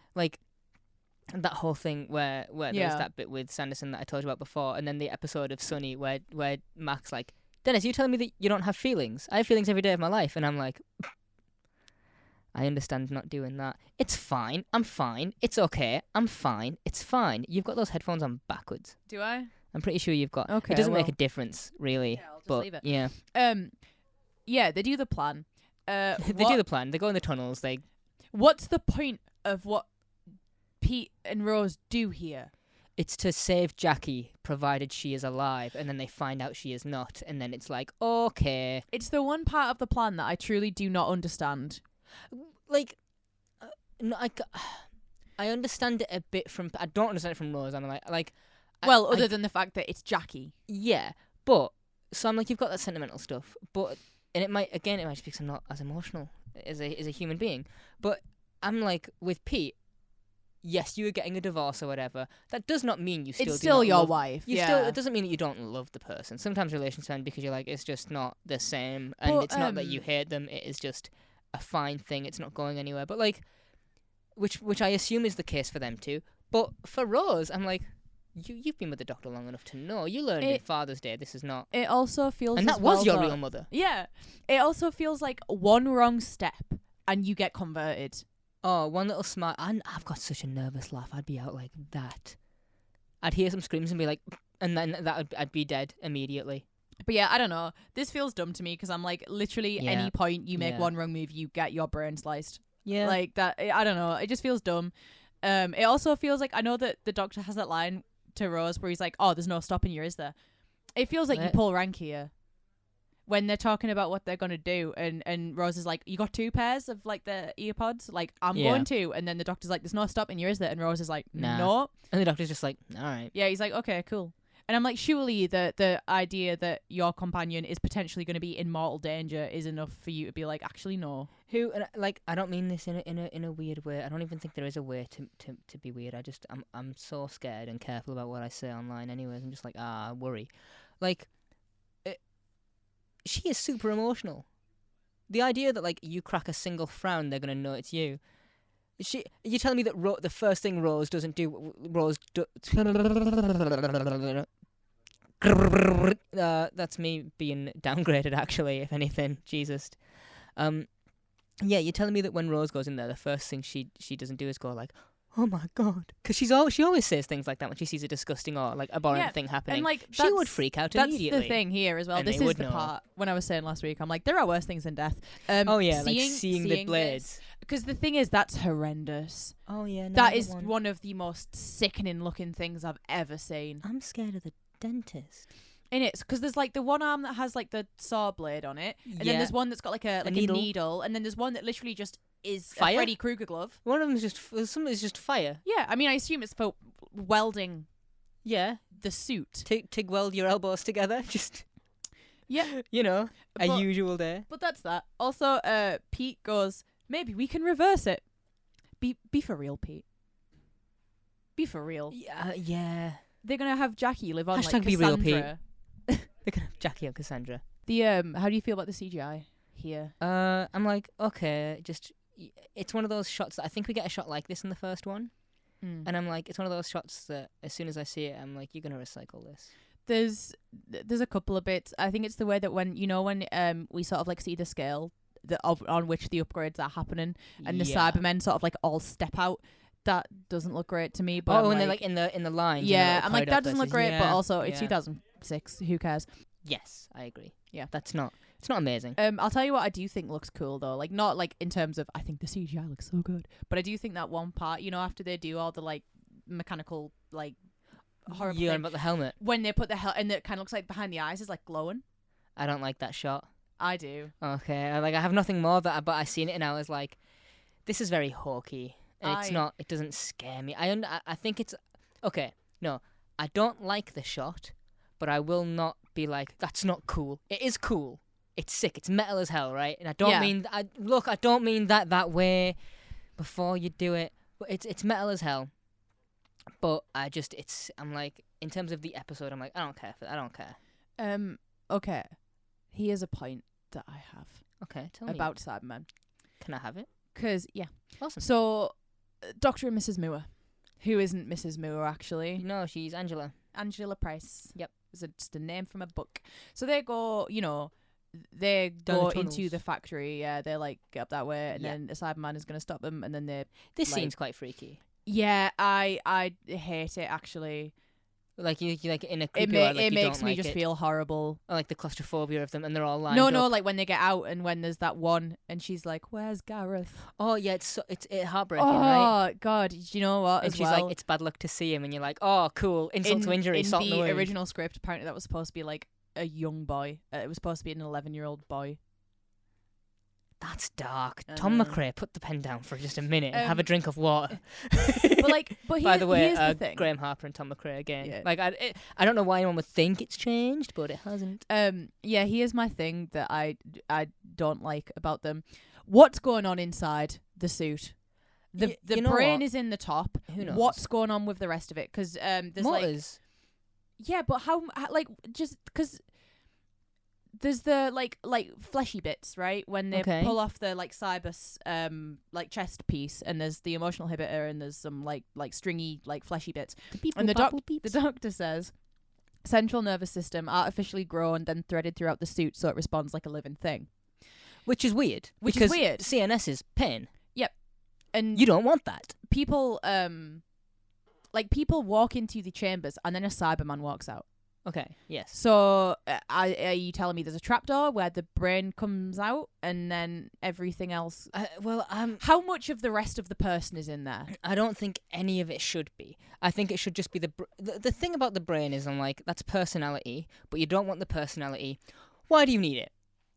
that whole thing where there's that bit with Sanderson that I told you about before, and then the episode of Sunny where Mac's like, Dennis, you telling me that you don't have feelings? I have feelings every day of my life, and I'm like, I understand not doing that. It's fine. I'm fine. It's okay. I'm fine. It's fine. You've got those headphones on backwards. Do I? I'm pretty sure you've got. Okay, It doesn't make well. a difference, really. Yeah, I'll just but leave it. yeah, Yeah, they do the plan. they do the plan. They go in the tunnels. What's the point of what Pete and Rose do here? It's to save Jackie, provided she is alive, and then they find out she is not, and then it's like, okay, It's the one part of the plan that I truly do not understand. like, no, I understand it a bit from. I don't understand it from Rose. I'm like, Well, other than the fact that it's Jackie. yeah, but so I'm like, you've got that sentimental stuff, but and it might just be because I'm not as emotional as a human being, but I'm like with Pete. Yes, you were getting a divorce or whatever. That does not mean you still. It's do still not your love, wife. You yeah. still. It doesn't mean that you don't love the person. Sometimes relationships end because you're like, it's just not the same, and But, it's not that you hate them. It is just a fine thing. It's not going anywhere. But like, which I assume is the case for them too. But for Rose, I'm like, you've been with the doctor long enough to know. You learned in Father's Day. This is not. It also feels. And that was your real mother. Yeah. It also feels like one wrong step and you get converted. Oh, one little smile. I've got such a nervous laugh. I'd be out like that. I'd hear some screams and be like, and then I'd be dead immediately. But yeah, I don't know. This feels dumb to me because I'm like, literally, Yeah. any point you make Yeah. one wrong move, you get your brain sliced. Yeah. Like that. I don't know. It just feels dumb. It also feels like I know that the doctor has that line to Rose where he's like, "Oh, there's no stopping you, is there?" It feels like you Right. pull rank here. When they're talking about what they're gonna do, and Rose is like, "You got 2 pairs of like the earpods, like I'm Yeah. going to," and then the doctor's like, "There's no stopping you, is there?" And Rose is like, Nah. "No." And the doctor's just like, all right. Yeah, he's like, "Okay, cool." And I'm like, surely the idea that your companion is potentially going to be in mortal danger is enough for you to be like, actually, no. Who and like I don't mean this in a weird way. I don't even think there is a way to be weird. I'm so scared and careful about what I say online. Anyways, I'm just like I worry. Like, she is super emotional. The idea that like you crack a single frown, they're gonna know it's you. You're telling me that the first thing Rose doesn't do, that's me being downgraded, actually, if anything. Jesus. Yeah, you're telling me that when Rose goes in there, the first thing she doesn't do is go like, oh my god, because she always says things like that when she sees a disgusting or like abhorrent thing happening. And like she would freak out immediately. That's the thing here as well. And this they is would the know. part when I was saying last week. I'm like, there are worse things than death. Oh yeah, like seeing the blades. Because the thing is, that's horrendous. Oh yeah, no, That is one of the most sickening looking things I've ever seen. I'm scared of the dentist. And it's because there's like the one arm that has like the saw blade on it, and then Yeah. there's one that's got like a needle, and then there's one that literally just is Fire? a Freddy Krueger glove. One of them is some is just fire. Yeah, I mean, I assume it's for welding Yeah, the suit. TIG weld your elbows together. Just Yeah, you know, a But- usual day. but that's that. Also, Pete goes, maybe we can reverse it. Be for real, Pete. Be for real. Yeah. They're gonna have Jackie live on Hashtag like be real, Cassandra. They're gonna have Jackie and Cassandra. The how do you feel about the CGI here? I'm like, okay, it's one of those shots that I think we get a shot like this in the first one, and I'm like, it's one of those shots that as soon as I see it, I'm like, you're gonna recycle this. There's a couple of bits. I think it's the way that when we sort of like see the scale on which the upgrades are happening, and the Cybermen sort of like all step out. That doesn't look great to me. But when they're like in the line. Yeah, I'm like, that doesn't look great. But also, it's yeah. 2006. Who cares? Yes, I agree. Yeah. It's not amazing. I'll tell you what I do think looks cool though. Like not like in terms of I think the CGI looks so good, but I do think that one part, after they do all the like mechanical like horrible You're on thing, about the helmet. when they put the and it kind of looks like behind the eyes is like glowing. I don't like that shot. I do. Okay, I have nothing more that, but I seen it and I was like, this is very hokey. And it's not. It doesn't scare me. I think it's okay. No, I don't like the shot, but I will not be like, that's not cool. It is cool. It's sick. It's metal as hell, right? And I don't mean. I don't mean that way. Before you do it, but it's metal as hell. But I'm like, in terms of the episode, I'm like, I don't care. I don't care. Okay. Here's a point that I have. Okay, tell me about Cybermen. Can I have it? Because Awesome. So, Dr. and Mrs. Moore, who isn't Mrs. Moore actually, No, she's Angela. Angela Price. Yep. It's just a name from a book. So they go, they Down the go into tunnels. the factory. Yeah, they like get up that way, and Yeah. then a Cyberman is gonna stop them, and then they. This like- scene's quite freaky. Yeah, I hate it actually. Like you like in a It creepy way, like it you makes don't me like just it. feel horrible. Or like the claustrophobia of them, and they're all lined No, up. like when they get out and when there's that one, and she's like, "Where's Gareth?" Oh yeah, it's heartbreaking, right? Oh God, do you know what? And as she's well? like, "It's bad luck to see him," and you're like, "Oh, cool, insult to injury, in salt in the the wound." original script, apparently that was supposed to be like a young boy. It was supposed to be an 11-year-old boy. That's dark. I Tom know. McRae, put the pen down for just a minute and have a drink of water. But By the way, here's the thing. Graham Harper and Tom McRae again. Yeah. Like I don't know why anyone would think it's changed, but it hasn't. Yeah, here's my thing that I don't like about them. What's going on inside the suit? The you know brain what? is in the top. Who knows? What's going on with the rest of it? Because there's like Motors. yeah, but how like just because there's the like fleshy bits, right? When they Okay. pull off the like like chest piece, and there's the emotional inhibitor, and there's some like stringy like fleshy bits. And the doctor says central nervous system artificially grown, then threaded throughout the suit, so it responds like a living thing. Which is weird. Which is because weird. CNS is pain. And You don't want that. people like people walk into the chambers, and then a Cyberman walks out. Okay. Yes. So are you telling me there's a trapdoor where the brain comes out and then everything else? How much of the rest of the person is in there? I don't think any of it should be. I think it should just be the thing about the brain is I'm like, that's personality, but you don't want the personality. Why do you need it?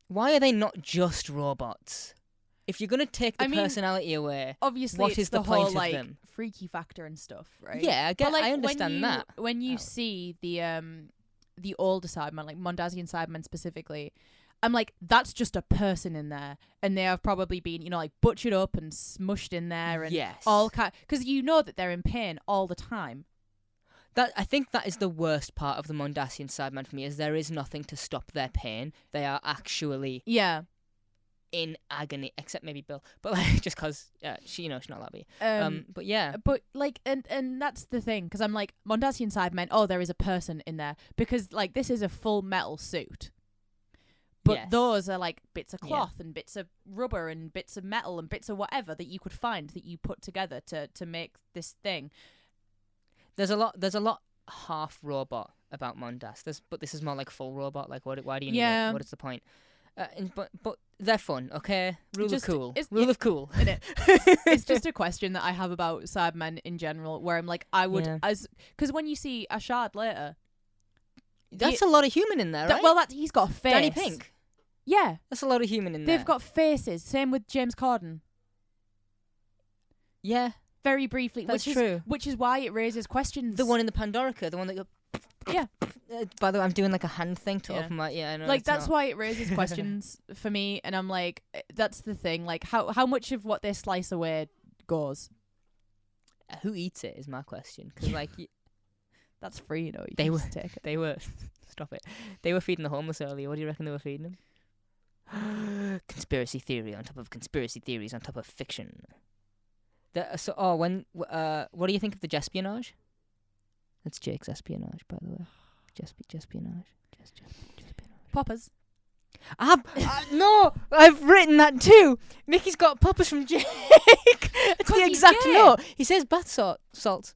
Why are they not just robots? If you're gonna take the personality away, Obviously, what it's is the the point whole of like them? freaky factor and stuff, right? Yeah, I But, like, I understand that. When you Oh. see the older Cybermen, like Mondasian Cybermen specifically, I'm like, that's just a person in there, and they have probably been, like butchered up and smushed in there, and Yes. all because you know that they're in pain all the time. I think that is the worst part of the Mondasian Cyberman for me, is there is nothing to stop their pain. They are actually Yeah. in agony, except maybe Bill, but like just because she's not allowed to be. But yeah, But like, and that's the thing, because I'm like, Mondasian Cybermen, oh, there is a person in there, because like this is a full metal suit, but Yes. those are like bits of Yeah. cloth and bits of rubber and bits of metal and bits of whatever that you could find that you put together to make this thing. there's a lot half robot about Mondas. But this is more like full robot. Like why do you need Yeah. it? What is the point? But they're fun, okay? Rule Just- of cool. it's- Rule of cool. Innit? It's just a question that I have about Cybermen in general, where I'm like, I would Yeah. because when you see Ashard later, That's a lot of human in there, right? he's got a face. Danny Pink. Yeah, That's a lot of human in there. they've got faces. Same with James Corden. Yeah, Very briefly, that's which true. is which is why it raises questions. The one in the Pandorica, the one that go. Yeah. By the way, I'm doing like a hand thing to Yeah. open my. Yeah, I know. like it's that's not. why it raises questions for me, and I'm like, that's the thing. Like, how much of what they slice away goes? Who eats it is my question. Because like That's free, you know. You They can were- just take it. they were. Stop it. They were feeding the homeless earlier. What do you reckon they were feeding them? Conspiracy theory on top of conspiracy theories on top of fiction. What do you think of the Jespionage? That's Jake's espionage, by the way. Jespionage. Poppers. No, I've written that too. Mickey's got poppers from Jake. It's 'Cause the he's exact gay. note. He says bath salt.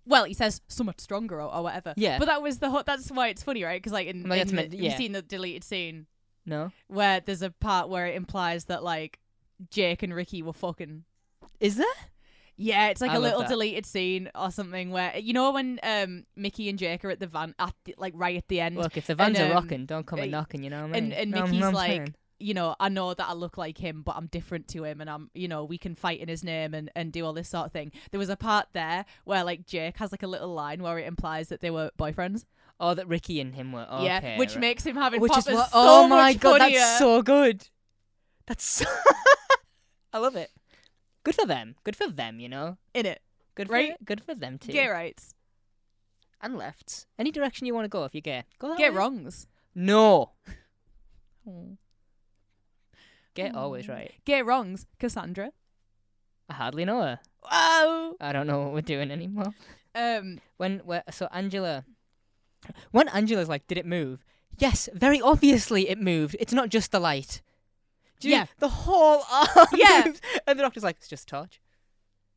Well, he says so much stronger or whatever. Yeah. But that was that's why it's funny, right? Because like Like, that's meant- have yeah. you seen the deleted scene No, where there's a part where it implies that like Jake and Ricky were fucking. is there? Yeah, it's like I a love little that. deleted scene or something where when Mickey and Jake are at the van right at the end, Look, if the vans And, are rocking, don't come a uh, knocking. You know what I mean? and No, I'm- Mickey's I'm like, saying. I know that I look like him, but I'm different to him, and I'm, we can fight in his name and do all this sort of thing. There was a part there where like Jake has like a little line where it implies that they were boyfriends. Oh, that Ricky and him were. Okay, Yeah, which right. makes him having Which poppers is what? so Oh my much god, funnier. that's so good. That's so. I love it. Good for them. Good for them. In it. Good for Right? Good for them too. Gay rights. And lefts. Any direction you want to go if you're gay. Go that Gay way. wrongs. No. Oh. Gay always right. Gay wrongs. Cassandra. I hardly know her. Wow. I don't know what we're doing anymore. Um. When Angela's like, did it move? Yes, very obviously it moved. It's not just the light. Yeah. The whole arm Yeah. moves. And the doctor's like, it's just a torch.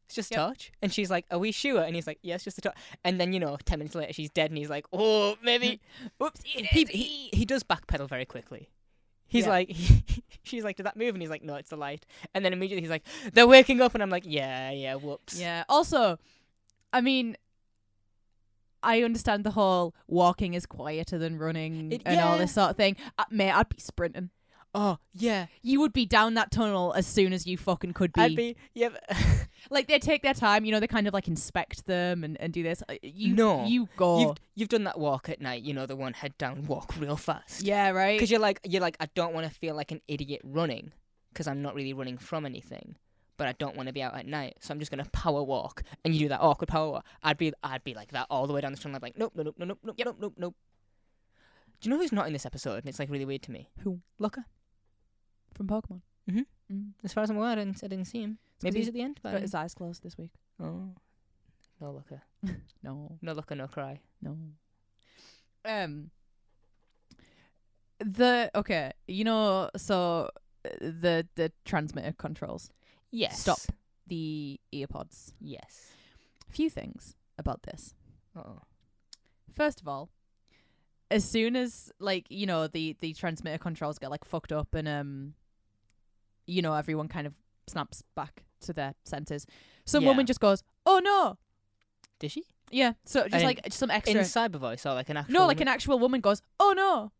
It's just a Yep. torch. And she's like, are we sure? And he's like, yeah, it's just a torch. And then, 10 minutes later, she's dead. And he's like, oh, maybe. Oops. He does backpedal very quickly. He's Yeah. like, she's like, did that move? And he's like, no, it's the light. And then immediately he's like, they're waking up. And I'm like, yeah, whoops. Yeah. Also, I mean, I understand the whole walking is quieter than running and all this sort of thing. Mate, I'd be sprinting. Oh, yeah. You would be down that tunnel as soon as you fucking could be. Yeah. Like, they take their time, they kind of like inspect them and do this. You go. You've done that walk at night, the one head down walk real fast. Yeah, right. Because you're like, I don't want to feel like an idiot running, because I'm not really running from anything, but I don't want to be out at night, so I'm just gonna power walk. And you do that awkward power walk. I'd be like that all the way down the tunnel. I'm like, nope. Yep. Do you know who's not in this episode? And it's like really weird to me. Who? Looker. From Pokemon. As far as I'm aware, I didn't see him. Maybe he's at the end. But Got his eyes closed this week. Oh, no Looker. No. No Looker, no cry. No. The transmitter controls Yes. stop the earpods. Yes. A few things about this. Oh. First of all, as soon as the transmitter controls get like fucked up and everyone kind of snaps back to their senses, some woman just goes, "Oh no!" Did she? Yeah. So just like some extra in cyber voice or like an actual? No, like woman? an actual woman goes, "Oh no!"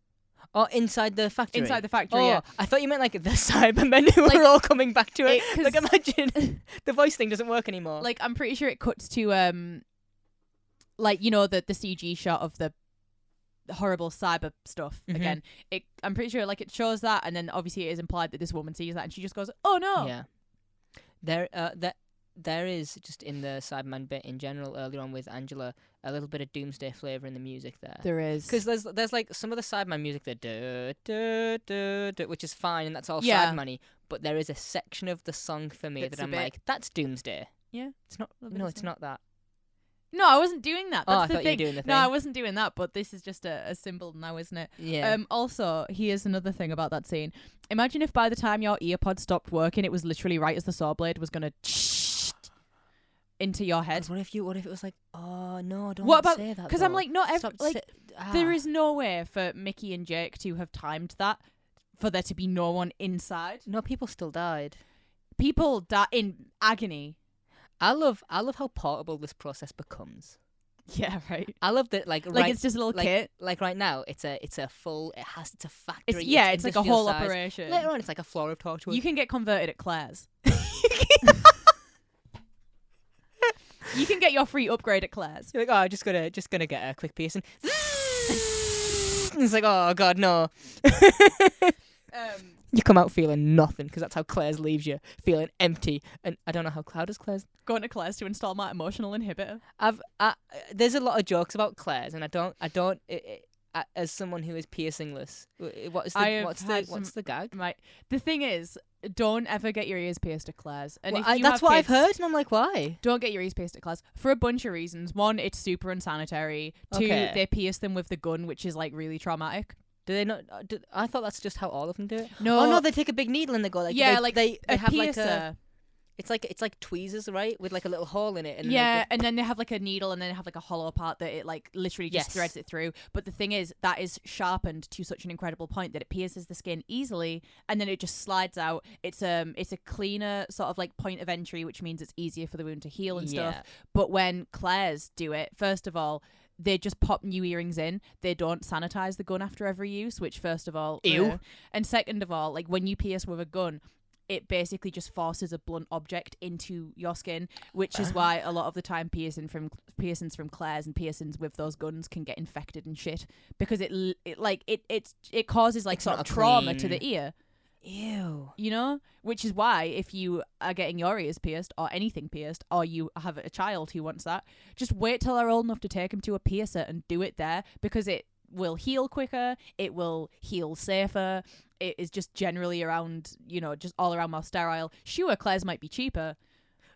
Oh, inside the factory. Inside the factory. Oh, Yeah. I thought you meant like the Cybermen who were all coming back to it. 'Cause Like imagine the voice thing doesn't work anymore. Like I'm pretty sure it cuts to the CG shot of the horrible cyber stuff again. I'm pretty sure like it shows that, and then obviously it is implied that this woman sees that and she just goes, "Oh no!" Yeah. There is just in the Cyberman bit in general earlier on with Angela a little bit of doomsday flavour in the music there. There is, because there's like some of the Cyberman music that which is fine and that's all Yeah. Cyberman-y, but there is a section of the song for me That's that a I'm bit- like, that's doomsday. Yeah. It's not. A little bit No, of it's Cyberman. not that. No, I wasn't doing that. Oh, That's I the thought you thing. were doing the No, I thing. wasn't doing that, but this is just a symbol now, isn't it? Yeah. Also, here's another thing about that scene. Imagine if by the time your earpod stopped working, it was literally right as the saw blade was gonna into your head. 'Cause what if it was like, oh no, don't What about? say that. Because I'm though. like, not every Stop like. say- There ah. is no way for Mickey and Jake to have timed that for there to be no one inside. No, people still died. People die in agony. I love how portable this process becomes. Yeah, right. I love that Like right, it's just a little like, kit. like right now it's a full it's a factory. It's like a industrial whole size. operation. Later on it's like a floor of torture. You can get converted at Claire's. You can get your free upgrade at Claire's. You're like, oh, just gonna get a quick piercing. It's like, oh god, no. You come out feeling nothing because that's how Claire's leaves you, feeling empty. And I don't know how does Claire's. Going to Claire's to install my emotional inhibitor. There's a lot of jokes about Claire's, and I don't. As someone who is piercingless, what's the gag? The thing is, don't ever get your ears pierced at Claire's. And Well, if you that's have what I've kids, heard, and I'm like, why? Don't get your ears pierced at Claire's for a bunch of reasons. One, it's super unsanitary. Two, Okay. they pierce them with the gun, which is like really traumatic. Do they not? I thought that's just how all of them do it. No. Oh no, they take a big needle and they go like they a have piercer. like a. It's like tweezers, right, with like a little hole in it. And Yeah, then and then they have like a needle, and then they have like a hollow part that it like literally just Yes. threads it through. But the thing is, that is sharpened to such an incredible point that it pierces the skin easily, and then it just slides out. It's a cleaner sort of like point of entry, which means it's easier for the wound to heal and stuff. But when Claire's do it, first of all, they just pop new earrings in. They don't sanitize the gun after every use, which first of all, Ew. And second of all, like when you pierce with a gun, it basically just forces a blunt object into your skin, which is why a lot of the time piercings from Claire's and piercings with those guns can get infected and shit, because it causes like It's sort of not a trauma to clean- the ear. Ew. You know, which is why if you are getting your ears pierced or anything pierced, or you have a child who wants that, just wait till they're old enough to take them to a piercer and do it there, because it will heal quicker, it will heal safer, it is just generally around, just all around more sterile. Sure, Claire's might be cheaper.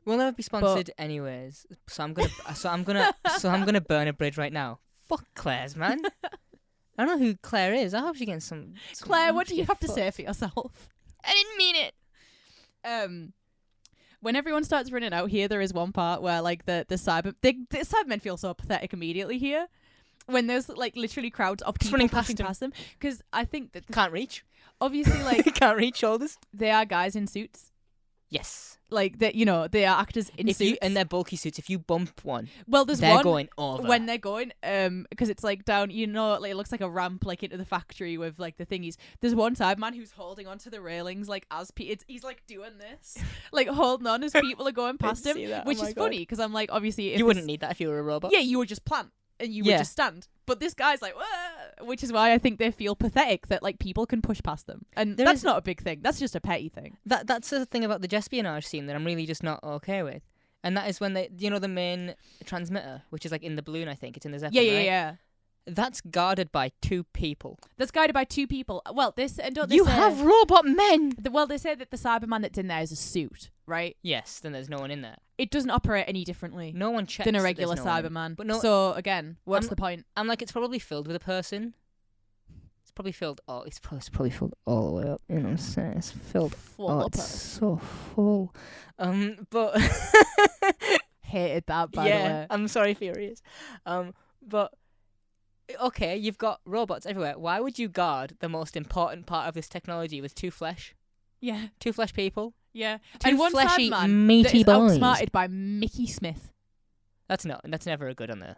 We'll never be sponsored anyways, so I'm gonna burn a bridge right now. Fuck Claire's, man. I don't know who Claire is. I hope she gets some Claire, what do you get have to fucked. say for yourself? I didn't mean it. When everyone starts running out here, there is one part where like the Cybermen feel so pathetic immediately here. When there's like literally crowds of people running pushing past past them, because I think that Can't reach. obviously like Can't reach shoulders. they are guys in suits, Yes. like that, you know, they are actors in suits. And they're bulky suits. If you bump one, Well, there's they're one going over. when they're going, because it's like down, you know, like it looks like a ramp like into the factory with like the thingies. There's one Cyberman who's holding onto the railings like as he's like doing this, like holding on as people are going past him, see that. which Oh my is God. funny because I'm like, obviously, if You wouldn't need that if you were a robot. Yeah, you would just plant and you would Yeah. just stand. But this guy's like, "Wah," which is why I think they feel pathetic that like people can push past them, and There that's is- not a big thing. That's just a petty thing. That's the thing about the espionage scene that I'm really just not okay with. And that is when they, you know, the main transmitter, which is like in the balloon, I think. It's in the Zeppelin, right? Yeah. That's guarded by 2 people. That's guided by 2 people. Well, this and don't they You say, have robot men! well, they say that the Cyberman that's in there is a suit, right? Yes, then there's no one in there. It doesn't operate any differently No one checks than a that regular there's no one in. Cyberman. But no- So again, what's the point? I'm like, it's probably filled with a person. It's probably filled all. It's probably filled all the way up. You know what I'm saying? It's filled. Full of It's person. so full. But Hated that, by the way. I'm sorry for your ears. But okay, you've got robots everywhere. Why would you guard the most important part of this technology with 2 flesh? Yeah, 2 flesh people. yeah. 2 And one fleshy, Cyberman that meaty is boys. outsmarted by Mickey Smith. That's never good on the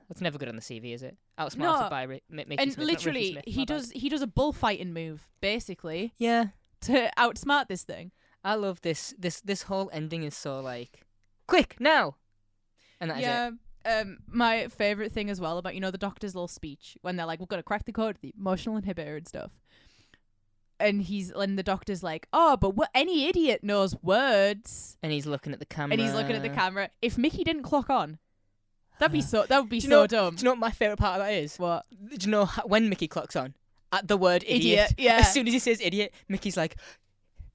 CV, is it? Outsmarted No. by Mickey And Smith, not Ricky literally, Smith, he my bad. does a bullfighting move, basically, Yeah, to outsmart this thing. I love this. This whole ending is so like, quick now, and that is it. My favourite thing as well about, you know, the doctor's little speech when they're like, we're gonna crack the code, the emotional inhibitor and stuff. And the doctor's like, oh, but any idiot knows words. And he's looking at the camera. And he's looking at the camera. If Mickey didn't clock on, that would be so Do you so know- dumb. Do you know what my favourite part of that is? What? Do you know when Mickey clocks on? At the word idiot. Yeah. As soon as he says idiot, Mickey's like,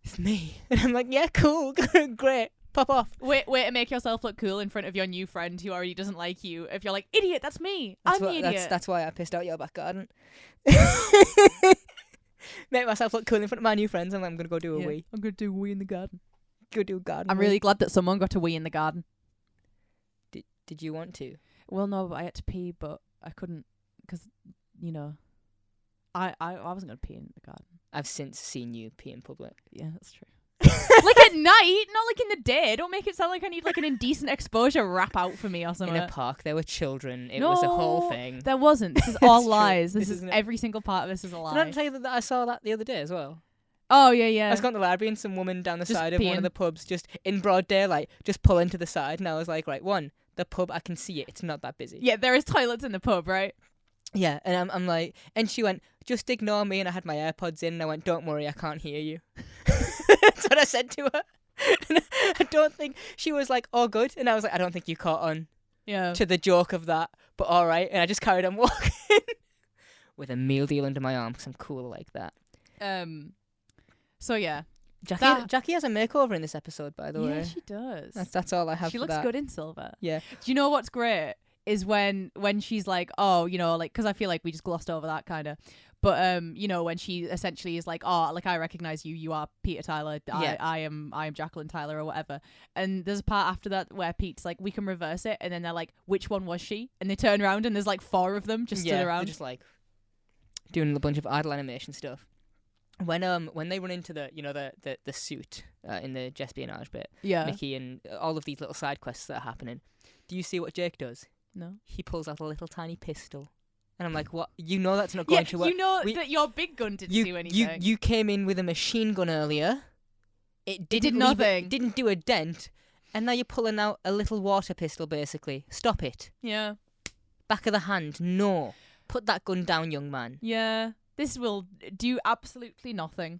it's me. And I'm like, yeah, cool, great, pop off. Way to make yourself look cool in front of your new friend who already doesn't like you. If you're like, idiot, that's me. I'm the idiot. That's why I pissed out your back garden. Make myself look cool in front of my new friends, and I'm going to go do a wee. I'm going to do a wee in the garden. Go do a garden I'm wee. really glad that someone got a wee in the garden. Did you want to? Well, no, but I had to pee, but I couldn't because, you know, I wasn't going to pee in the garden. I've since seen you pee in public. Yeah, that's true. Like at night, not like in the day. Don't make it sound like I need like an indecent exposure rap out for me or something. In a park, there were children. It was a whole No, thing. There wasn't. This is all It's true. lies. This This is isn't it. every single part of this is a lie. Did I tell you that I saw that the other day as well? Oh yeah. I was going to the library and some woman down the Just side of one peeing. of the pubs, just in broad daylight, just pulling to the side, and I was like, right, the pub, I can see it. It's not that busy. Yeah, there is toilets in the pub, right? Yeah, and I'm like, and she went, just ignore me, and I had my AirPods in, and I went, don't worry, I can't hear you. That's what I said to her. And I don't think she was like, oh, good, and I was like, I don't think you caught on Yeah. to the joke of that, but all right, and I just carried on walking with a meal deal under my arm because I'm cool like that. So yeah. Jackie has a makeover in this episode, by the Yeah, way. she does. That's all I have. She for looks that. good in silver. Yeah. Do you know what's great is when she's like, oh, you know, like, because I feel like we just glossed over that kind of. But you know, when she essentially is like, oh, like, I recognize you. You are Peter Tyler. Yeah. I am Jacqueline Tyler or whatever. And there's a part after that where Pete's like, we can reverse it, and then they're like, which one was she? And they turn around and there's like 4 of them just stood they're around. just like doing a bunch of idle animation stuff. When they run into the the suit in the espionage bit, Yeah. Mickey and all of these little side quests that are happening. Do you see what Jake does? No. He pulls out a little tiny pistol, and I'm like, what? You know that's not going to work. You know We- that your big gun didn't do anything. You came in with a machine gun earlier. It did didn't nothing. Didn't do a dent, and now you're pulling out a little water pistol. Basically, stop it. Yeah. Back of the hand. No, put that gun down, young man. Yeah. This will do absolutely nothing.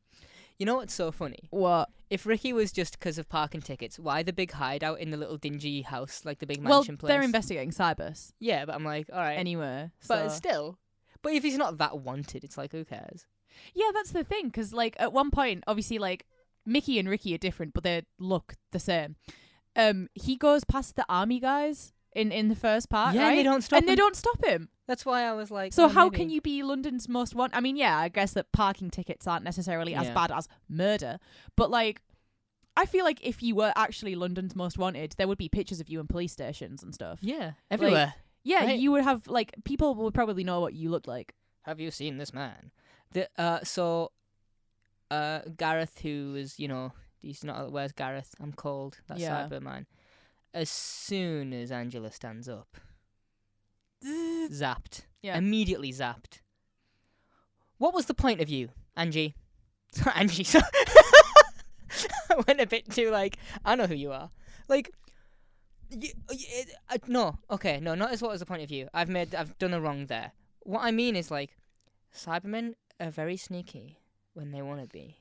You know what's so funny? What? If Ricky was just because of parking tickets, why the big hideout in the little dingy house, like the big Well, mansion place? they're investigating Cybers Yeah, but I'm like, all right. anyway. But so- still. But if he's not that wanted, it's like, who cares? Yeah, that's the thing. Because, like, at one point, obviously, like, Mickey and Ricky are different, but they look the same. He goes past the army guys in the first part, Yeah, right? and they don't stop And they him. don't stop him. That's why I was like. So oh, how maybe. can you be London's most wanted? I mean, yeah, I guess that parking tickets aren't necessarily as Yeah. bad as murder, but like, I feel like if you were actually London's most wanted, there would be pictures of you in police stations and stuff. Yeah, everywhere. Yeah, Right. you would have like people would probably know what you looked like. Have you seen this man? Gareth, who is, he's not. Where's Gareth? I'm cold. That's Yeah. Cyberman. As soon as Angela stands up, zapped. Yeah. Immediately zapped. What was the point of you, Angie? Sorry, Angie. So I went a bit too like. I know who you are. Like. No, okay, no, not as what was the point of view. I've done a wrong there. What I mean is like, Cybermen are very sneaky when they want to be.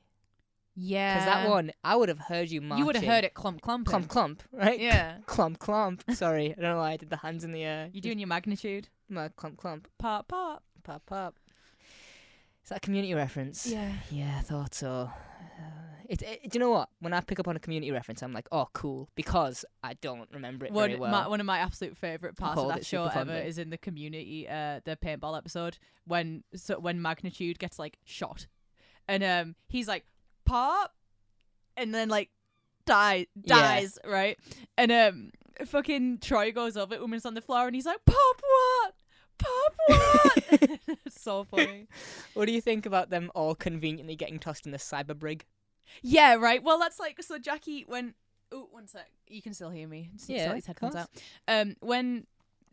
Yeah. Because that one, I would have heard you marching. You would have heard it clump clump. Clump, right? Yeah. Clump. Sorry, I don't know why I did the hands in the air. You're doing your magnitude. Clump. Pop pop. Pop. Is that a Community reference? Yeah. Yeah, I thought so. Do you know what? When I pick up on a Community reference, I'm like, oh, cool, because I don't remember it very well. One of my absolute favourite parts of Hold that it show super ever fondly. is in the Community, the paintball episode when Magnitude gets like shot, and he's like pop, and then like dies, right? And fucking Troy goes over, woman's on the floor, and he's like, pop what? It's so funny. What do you think about them all conveniently getting tossed in the cyber brig? Yeah, right. Well, that's like, so Jackie went. Oh, one sec. You can still hear me. Just Yeah, sort these of headphones course. out.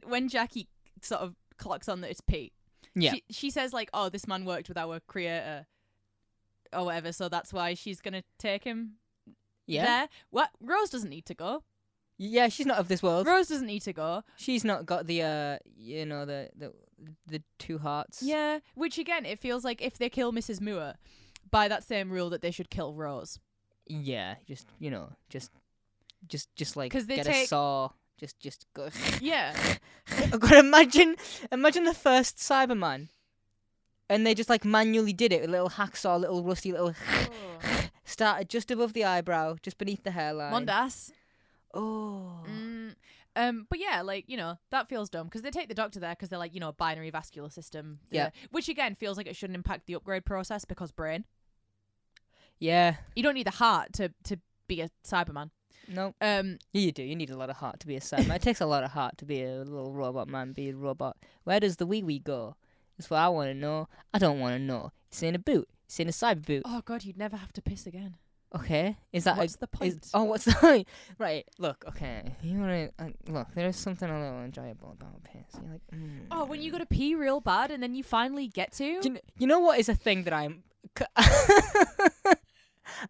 When Jackie sort of clocks on that it's Pete. Yeah. She says like, "Oh, this man worked with our creator, or whatever." So that's why she's gonna take him Yeah. there. What? Rose doesn't need to go. Yeah, she's not of this world. Rose doesn't need to go. She's not got the the two hearts. Yeah. Which again, it feels like if they kill Mrs. Moore, by that same rule that they should kill Rose. Yeah, just like 'Cause they get take- a saw. Just go. Yeah. I've got to imagine the first Cyberman, and they just like manually did it with a little hacksaw, little rusty little started just above the eyebrow, just beneath the hairline. Mondas. Oh. But yeah, like, that feels dumb because they take the doctor there because they're like, binary vascular system. Yeah. Which again feels like it shouldn't impact the upgrade process because brain. Yeah. You don't need the heart to be a Cyberman. No. Yeah, you do. You need a lot of heart to be a Cyberman. It takes a lot of heart to be a little robot man, be a robot. Where does the wee go? That's what I want to know. I don't want to know. It's in a boot. It's in a cyber boot. Oh god, you'd never have to piss again. Okay. Is that What's the point? what's the point? Right. Look. Okay. You wanna look? There is something a little enjoyable about piss. You're like. Oh, when you got to pee real bad and then you finally get to. You know what is a thing that I'm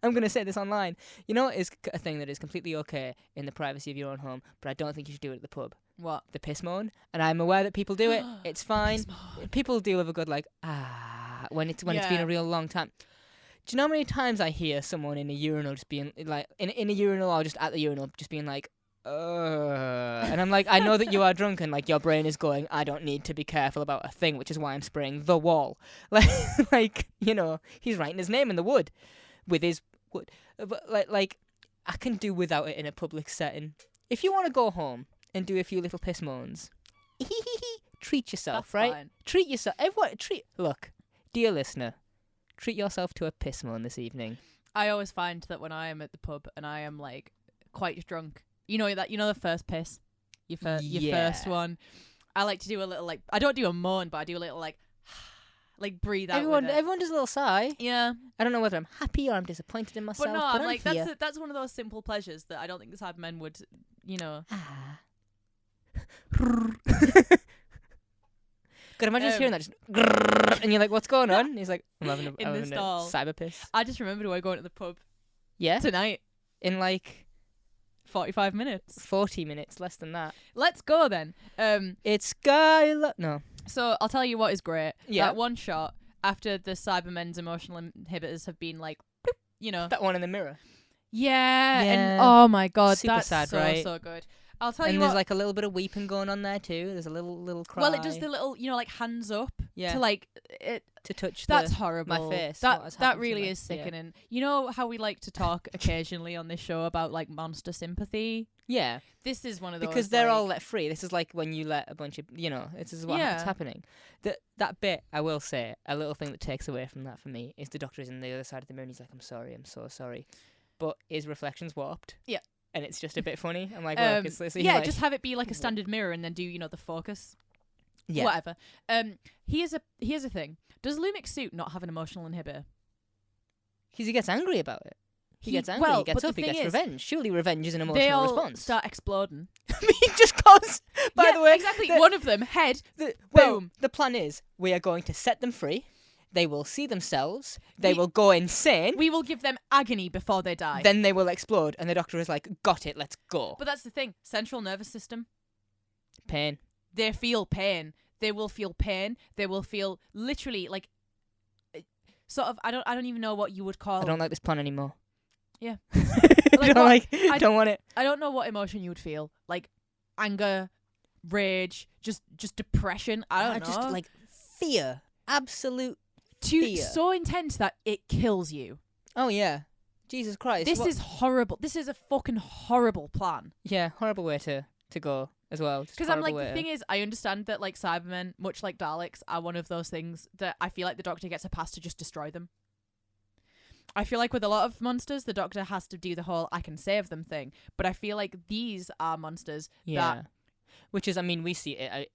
going to say this online. You know what is a thing that is completely okay in the privacy of your own home, but I don't think you should do it at the pub? What? The piss moan. And I'm aware that people do it. It's fine. Piss moan. People do have a good when it's been Yeah. a real long time. Do you know how many times I hear someone in a urinal just being like in a urinal or just at the urinal just being like, and I'm like, I know that you are drunk and like your brain is going, I don't need to be careful about a thing, which is why I'm spraying the wall. Like he's writing his name in the wood with his wood. But like I can do without it in a public setting. If you want to go home and do a few little piss moans, treat yourself, That's right? fine. Treat yourself. Everyone, Look, dear listener, treat yourself to a piss moan this evening. I always find that when I am at the pub and I am like quite drunk, the first piss, your first one. I like to do a little I don't do a moan, but I do a little like breathe out. Everyone does a little sigh. Yeah, I don't know whether I'm happy or I'm disappointed in myself. but no, but I'm like here. that's one of those simple pleasures that I don't think the Cybermen would, Ah. God, imagine just hearing that, just and you're like, "What's going on?" And he's like, "I'm having In the a stall. cyber piss." I just remembered we're going to the pub Yeah, tonight. in like 45 minutes. 40 minutes, less than that. Let's go then. It's Skylar. No. So I'll tell you what is great. Yeah. That one shot after the Cybermen's emotional inhibitors have been like, boop, That one in the mirror. Yeah. And Yeah. oh my god, Super that's sad, so right? so good. I'll tell And you there's what. like a little bit of weeping going on there too. There's a little cry. Well, it does the little, like hands up Yeah. to like it. to touch That's the horrible. face, That what has that happened to really me. is Yeah. sickening. You know how we like to talk occasionally on this show about like monster sympathy Yeah, This is one of those because they're like, all let free. This is like when you let a bunch of, this is what's Yeah. happening. That bit, I will say, a little thing that takes away from that for me is the Doctor is in the other side of the mirror and he's like, I'm sorry, I'm so sorry. But his reflection's warped. Yeah. And it's just a bit funny. I'm like, look, it's like, just have it be like a standard mirror and then do the focus. yeah. Whatever. Here's a thing. Does Lumic's suit not have an emotional inhibitor? Because he gets angry about it. He gets angry, well, he gets but up, the he gets thing is, revenge. Surely revenge is an They emotional all response. start exploding. He just goes, by the way. Exactly. One of them, head. Well, boom. the plan is we are going to set them free. They will see themselves. They will go insane. We will give them agony before they die. Then they will explode. And the Doctor is like, got it, let's go. But that's the thing. Central nervous system. Pain. They feel pain. They will feel pain. They will feel literally like sort of. I don't even know what you would call. I don't like this plan anymore. Yeah. Don't want it. I don't know what emotion you would feel. Like anger, rage, just depression. I don't know. Just like fear. Absolute fear. So intense that it kills you. Oh, yeah. Jesus Christ. This is horrible. This is a fucking horrible plan. Yeah, horrible way to go as well. Because I'm like, the thing is, I understand that like Cybermen, much like Daleks, are one of those things that I feel like the Doctor gets a pass to just destroy them. I feel like with a lot of monsters, the Doctor has to do the whole I can save them thing. But I feel like these are monsters that... Which is, I mean, we see it,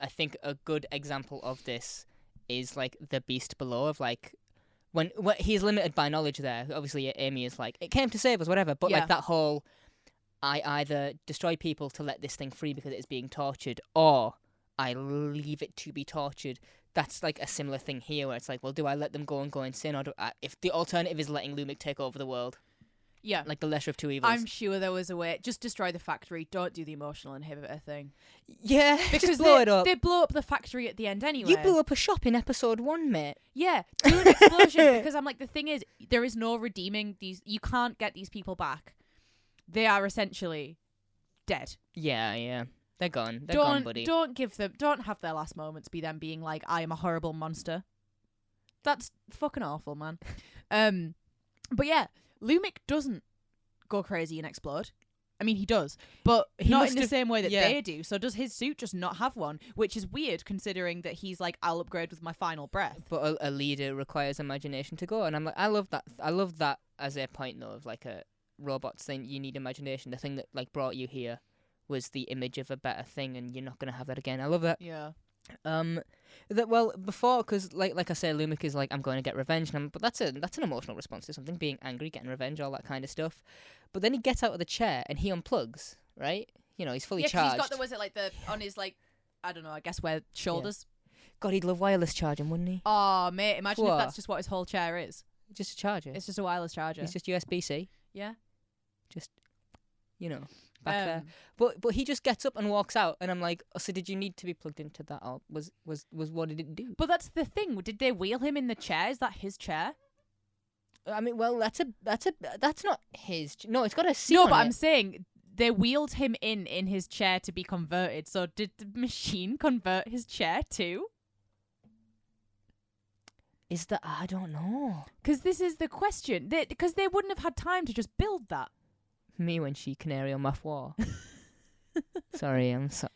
I think a good example of this is like the Beast Below of like... When he's limited by knowledge there, obviously Amy is like, it came to save us, whatever. But like that whole, I either destroy people to let this thing free because it is being tortured, or I leave it to be tortured. That's like a similar thing here, where it's like, well, do I let them go and go insane, or if the alternative is letting Lumic take over the world? Yeah. Like the lesser of two evils. I'm sure there was a way. Just destroy the factory. Don't do the emotional inhibitor thing. Yeah, because just blow it up. They blow up the factory at the end anyway. You blew up a shop in episode 1, mate. Yeah, do an explosion. Because I'm like, the thing is, there is no redeeming these. You can't get these people back. They are essentially dead. Yeah. They're gone. They're gone, buddy. Don't have their last moments be them being like, I am a horrible monster. That's fucking awful, man. But yeah, Lumic doesn't go crazy and explode. I mean, he does, but not in the same way that they do. So does his suit just not have one? Which is weird, considering that he's like, I'll upgrade with my final breath. But a leader requires imagination to go, and I'm like, I love that. I love that as a point, though, of like a robot thing. You need imagination. The thing that like brought you here was the image of a better thing, and you're not gonna have that again. I love that. Yeah. Before, because like I say, Lumic is like, I'm going to get revenge, but that's an emotional response to something, being angry, getting revenge, all that kind of stuff. But then he gets out of the chair and he unplugs, right? You know, he's fully charged. He's got on his like, I don't know, I guess where shoulders. Yeah. God, he'd love wireless charging, wouldn't he? Oh mate, imagine if that's just what his whole chair is. Just a charger. It's just a wireless charger. It's just USB-C. Yeah. Just, back there. But he just gets up and walks out, and I'm like, oh, so did you need to be plugged into that? Or was what did it do? But that's the thing. Did they wheel him in the chair? Is that his chair? I mean, well, that's not his. No, it's got a seat. No, on but it. I'm saying they wheeled him in his chair to be converted. So did the machine convert his chair too? Is that, I don't know. Because this is the question. Because they wouldn't have had time to just build that. Me when she canary on my floor. Sorry, I'm so.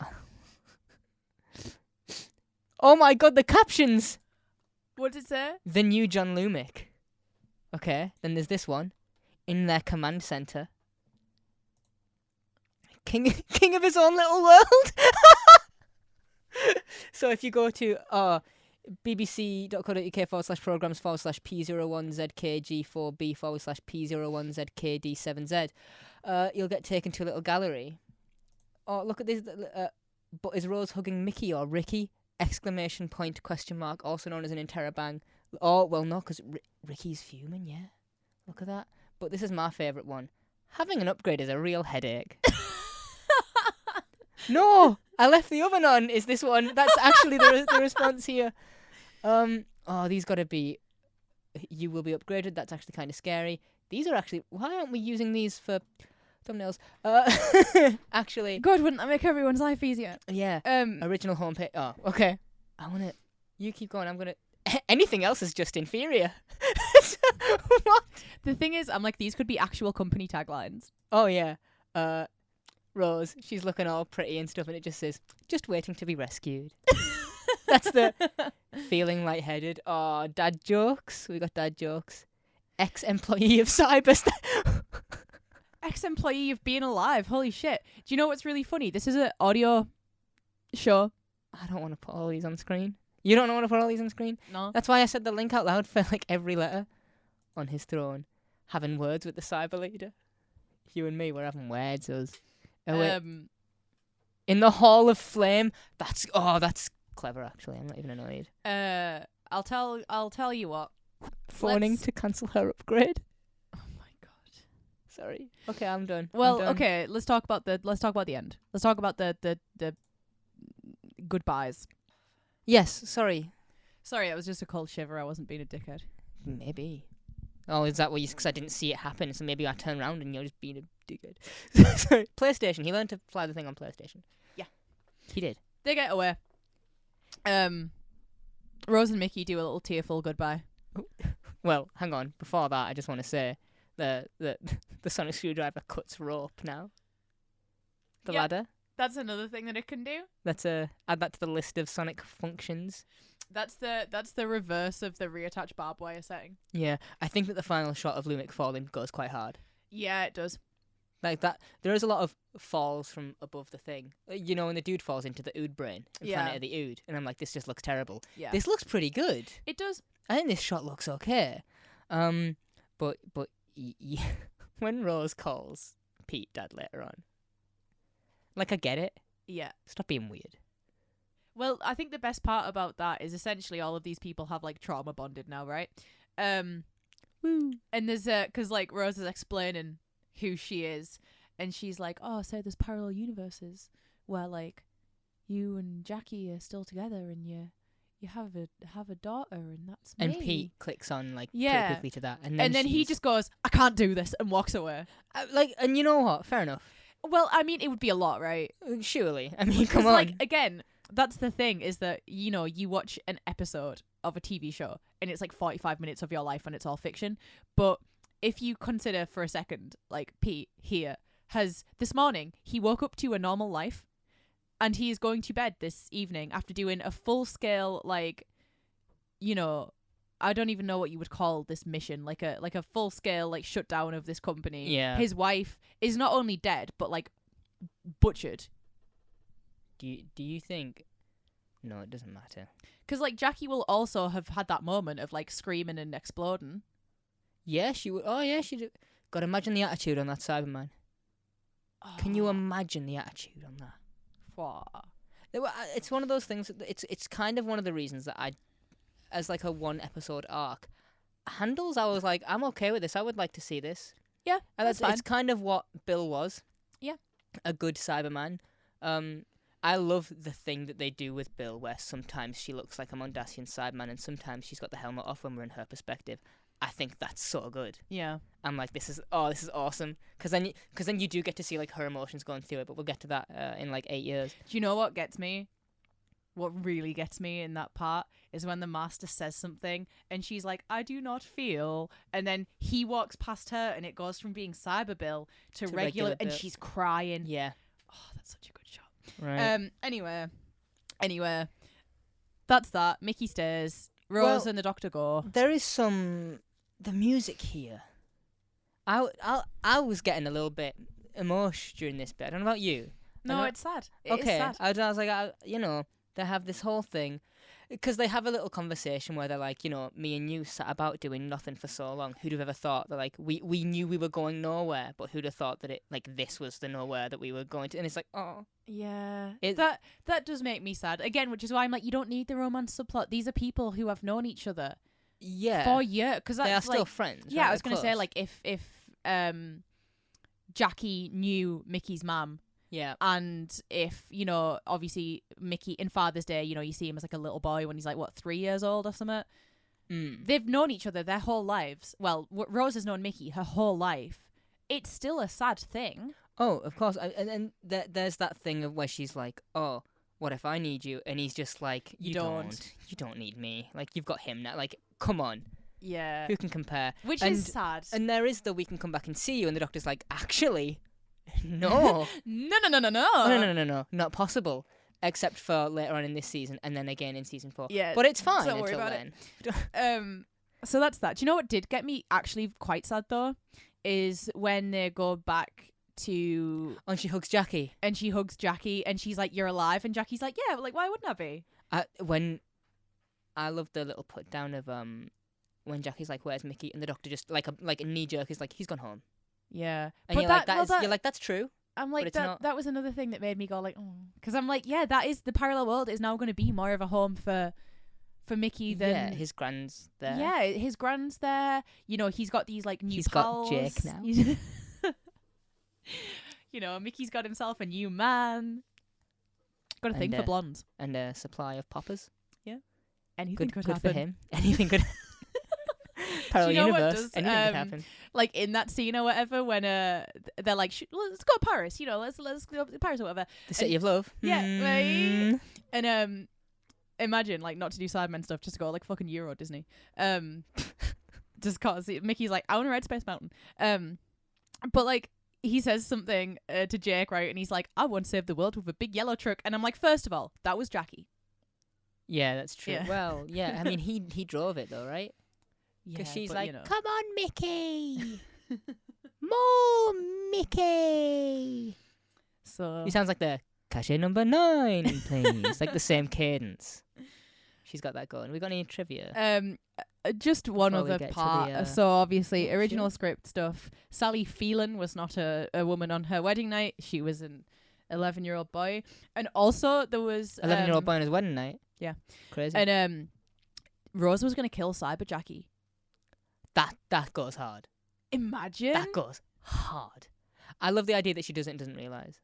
Oh my god, the captions! What did it say? The new John Lumic. Okay, then there's this one. In their command center. King of his own little world. So if you go to bbc.co.uk/programs/P01ZKG4B/P01ZKD7Z, you'll get taken to a little gallery. Oh, look at this. But is Rose hugging Mickey or Ricky? ! Also known as an interrobang. Oh, well, no, because Ricky's fuming, yeah. Look at that. But this is my favourite one. Having an upgrade is a real headache. No, I left the oven on, is this one. That's actually the response here. These got to be, you will be upgraded. That's actually kind of scary. These are actually, why aren't we using these for thumbnails? Actually. God, wouldn't that make everyone's life easier? Yeah. Original homepage. Oh, okay. You keep going. I'm going to, anything else is just inferior. What? The thing is, I'm like, these could be actual company taglines. Oh, yeah. Rose. She's looking all pretty and stuff, and it just says, "Just waiting to be rescued." That's the feeling lightheaded. Oh, dad jokes. We got dad jokes. Ex-employee of Cyber. Ex-employee of Being Alive. Holy shit. Do you know what's really funny? This is an audio show. I don't want to put all these on screen. You don't want to put all these on screen? No. That's why I said the link out loud for like every letter. On his throne, having words with the cyber leader. You and me, we're having words. Us. Oh, wait. In the Hall of Flame. That's clever. Actually, I'm not even annoyed. I'll tell you what. Phoning to cancel her upgrade. Oh my god. Sorry. Okay, I'm done. Well, I'm done. okay. Let's talk about the end. Let's talk about the goodbyes. Yes. Sorry. Sorry, it was just a cold shiver. I wasn't being a dickhead. Maybe. Oh, is that what you? Because I didn't see it happen, so maybe I turn around and you're just being a dickhead. Sorry. PlayStation. He learned to fly the thing on PlayStation. Yeah, he did. They get away. Rose and Mickey do a little tearful goodbye. Well, hang on. Before that, I just want to say the sonic screwdriver cuts rope now. The ladder. That's another thing that it can do. That's add that to the list of sonic functions. That's the reverse of the reattach barbed wire setting. Yeah, I think that the final shot of Lumic falling goes quite hard. Yeah, it does. Like that, there is a lot of falls from above the thing. You know, when the dude falls into the Ood brain, in Planet of the Ood, and I'm like, this just looks terrible. Yeah, this looks pretty good. It does. I think this shot looks okay. But when Rose calls Pete dad later on, like I get it. Yeah. Stop being weird. Well, I think the best part about that is essentially all of these people have like trauma bonded now, right? Woo. And there's because like Rose is explaining who she is, and she's like, "Oh, so there's parallel universes where like you and Jackie are still together, and you have a daughter, and that's me." And Pete clicks on like pretty quickly to that, and then he just goes, "I can't do this," and walks away. And you know what? Fair enough. Well, I mean, it would be a lot, right? Surely. I mean, come on. Like again. That's the thing, is that, you know, you watch an episode of a TV show and it's like 45 minutes of your life and it's all fiction. But if you consider for a second, like Pete here this morning, he woke up to a normal life and he is going to bed this evening after doing a full scale, like, you know, I don't even know what you would call this mission, like a full scale, like, shutdown of this company. Yeah. His wife is not only dead, but like butchered. Do you think? No, it doesn't matter. Because like Jackie will also have had that moment of like screaming and exploding. Yeah, she would. Oh yeah, she. God, imagine the attitude on that Cyberman. Oh. Can you imagine the attitude on that? Wow. It's one of those things. It's kind of one of the reasons that I, as like a 1 episode arc, handles. I was like, I'm okay with this. I would like to see this. Yeah, and that's fine. It's kind of what Bill was. Yeah. A good Cyberman. I love the thing that they do with Bill, where sometimes she looks like a Mondasian Cyberman, and sometimes she's got the helmet off when we're in her perspective. I think that's so good. Yeah. I'm like, this is awesome. Because then you do get to see like her emotions going through it. But we'll get to that in like 8 years. Do you know what gets me? What really gets me in that part is when the master says something and she's like, "I do not feel," and then he walks past her and it goes from being Cyber Bill to regular and Bill. she's crying. Yeah. Oh, that's such a good shot. Right. Anyway, that's that. Mickey stays. Rose and the Doctor go. There is the music here. I was getting a little bit emotional during this bit. I don't know about you. No, it's sad. Okay. It is sad. I was like, they have this whole thing. Because they have a little conversation where they're like, me and you sat about doing nothing for so long. Who'd have ever thought that, like, we knew we were going nowhere, but who'd have thought that this was the nowhere that we were going to? And it's like, oh. Yeah. That does make me sad. Again, which is why I'm like, you don't need the romance subplot. These are people who have known each other. Yeah. For years. Because they are still friends. Yeah, right? I was going to say, like, if Jackie knew Mickey's mum. Yeah. And if, obviously Mickey in Father's Day, you see him as like a little boy when he's like, 3 years old or something. They've known each other their whole lives. Well, Rose has known Mickey her whole life. It's still a sad thing. Oh, of course. And there's that thing of where she's like, oh, what if I need you? And he's just like, you don't need me. Like, you've got him now. Like, come on. Yeah. Who can compare? Which is sad. And there is we can come back and see you. And the Doctor's like, actually, No. No. No. Not possible. Except for later on in this season, and then again in season 4. Yeah, But it's fine don't worry until about then. So that's that. Do you know what did get me actually quite sad though? Is when they go back to And she hugs Jackie. and she hugs Jackie and she's like, "You're alive," and Jackie's like, "Yeah, like why wouldn't I be?" When I love the little put down of when Jackie's like, "Where's Mickey?" and the doctor just like a knee jerk is like, "He's gone home." Yeah, And but you're that, like, well, that you're like, that's true. I'm but like it's that. not. That was another thing that made me go like, oh, because I'm like, yeah, that is the parallel world is now going to be more of a home for Mickey than Yeah, his grand's there. Yeah, his grand's there. You know, he's got these like new He's pals. got Jake now. You know, Mickey's got himself a new man. Got a thing for blondes. And a supply of poppers. Anything Good happen for him. Anything could. Parallel Do you know what universe. does, Anything could happen. like in that scene or whatever when they're like, let's go to Paris. You know, let's go to Paris or whatever. The city of love. Yeah, Mm. And imagine like not to do Cybermen stuff, just to go like fucking Euro Disney. Just cause Mickey's like, I want to ride Space Mountain. But like he says something to Jake, right? And he's like, I want to save the world with a big yellow truck. And I'm like, first of all, that was Jackie. Yeah, that's true. Yeah. Well, yeah. I mean, he drove it though, right? Because she's but, like, you know. "Come on, Mickey, more Mickey." So He sounds like the cachet number 9, please. Like the same cadence. She's got that going. We got any trivia? just one Before we other get to part. the, So obviously, sure. original script stuff. Sally Phelan was not a woman on her wedding night. She was an 11-year-old boy, and also there was 11-year-old boy on his wedding night. Yeah. Crazy. And Rose was gonna kill Cyber Jackie. That goes hard. Imagine That goes hard. I love the idea that she does it and doesn't realise.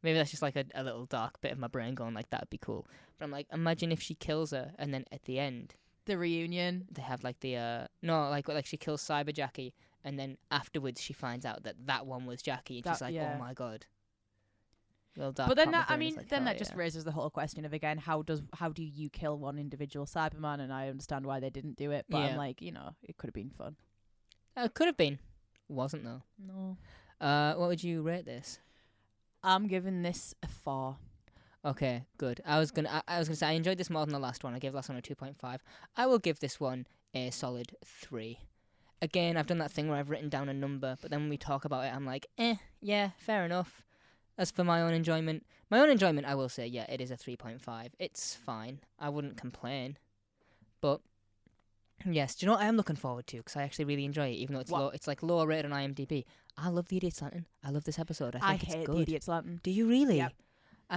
Maybe that's just like a little dark bit of my brain going like, that'd be cool. But I'm like, imagine if she kills her and then at the end the reunion. they have like the like she kills Cyber Jackie and then afterwards she finds out that one was Jackie and she's like, yeah. oh my god. Little dark But then part of that, my I brain is mean, like, then oh, that just yeah. raises the whole question of again, how do you kill one individual Cyberman? And I understand why they didn't do it, but I'm Yeah. like, you know, it could have been fun. It could have been. Wasn't though. No, What would you rate this? I'm giving this a 4. Okay, good. I was gonna say I enjoyed this more than the last one. I gave the last one a 2.5. I will give this one a solid 3. Again, I've done that thing where I've written down a number, but then when we talk about it, I'm like, yeah, fair enough. As for my own enjoyment, I will say, yeah, it is a 3.5. It's fine. I wouldn't complain. But yes, do you know what I am looking forward to? Because I actually really enjoy it, even though it's What? low. It's like lower rated on IMDb. I love the Idiot's Lantern. I love this episode. I think it's hate good. the Idiot's Lantern. Do you really? Yep.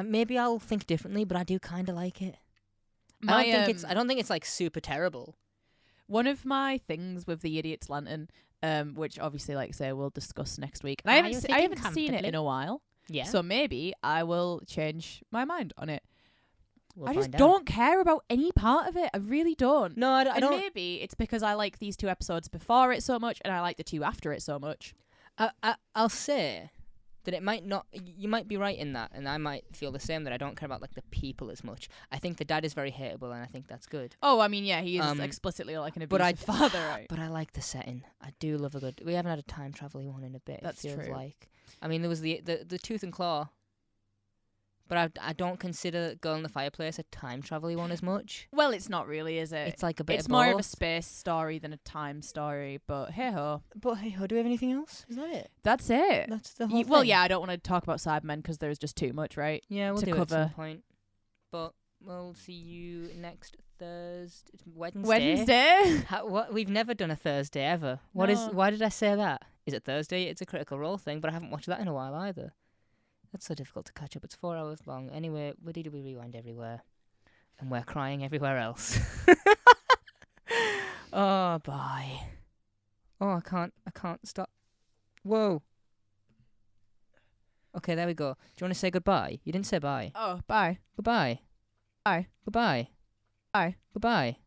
Maybe I'll think differently, but I do kind of like it. My, I don't think it's like super terrible. one of my things with the Idiot's Lantern, which obviously, like I say, we'll discuss next week. And Are I you haven't thinking seen it in comfortably? a while, Yeah. so maybe I will change my mind on it. We'll I just find out. don't care about any part of it. I really don't. No, I And don't. maybe it's because I like these 2 episodes before it so much, and I like the 2 after it so much. I'll say that it might not. You might be right in that, and I might feel the same. That I don't care about like the people as much. I think the dad is very hateable, and I think that's good. Oh, I mean, yeah, he is Um, explicitly like an but abusive father, right? But I like the setting. I do love a good. We haven't had a time travel one in a bit. That's it feels true. like. I mean, there was the Tooth and Claw. But I don't consider Girl in the Fireplace a time travel one as much. Well, it's not really, is it? It's like a bit. It's of more of a both. space story than a time story, but hey ho. But hey, do we have anything else? Is that it? That's it. That's the whole Well, thing? yeah, I don't want to talk about Cybermen because there's just too much, right? Yeah, we'll to do it at some cover. point. But we'll see you next Thursday. Wednesday. What? We've never done a Thursday ever. What is? No. Why did I say that? Is it Thursday? It's a Critical Role thing, but I haven't watched that in a while either. That's so difficult to catch up. It's 4 hours long. Anyway, we rewind everywhere, and we're crying everywhere else. Oh, bye. Oh, I can't stop. Whoa. Okay, there we go. Do you want to say goodbye? You didn't say bye. Oh, bye. Goodbye. Bye. Goodbye. Bye. Goodbye.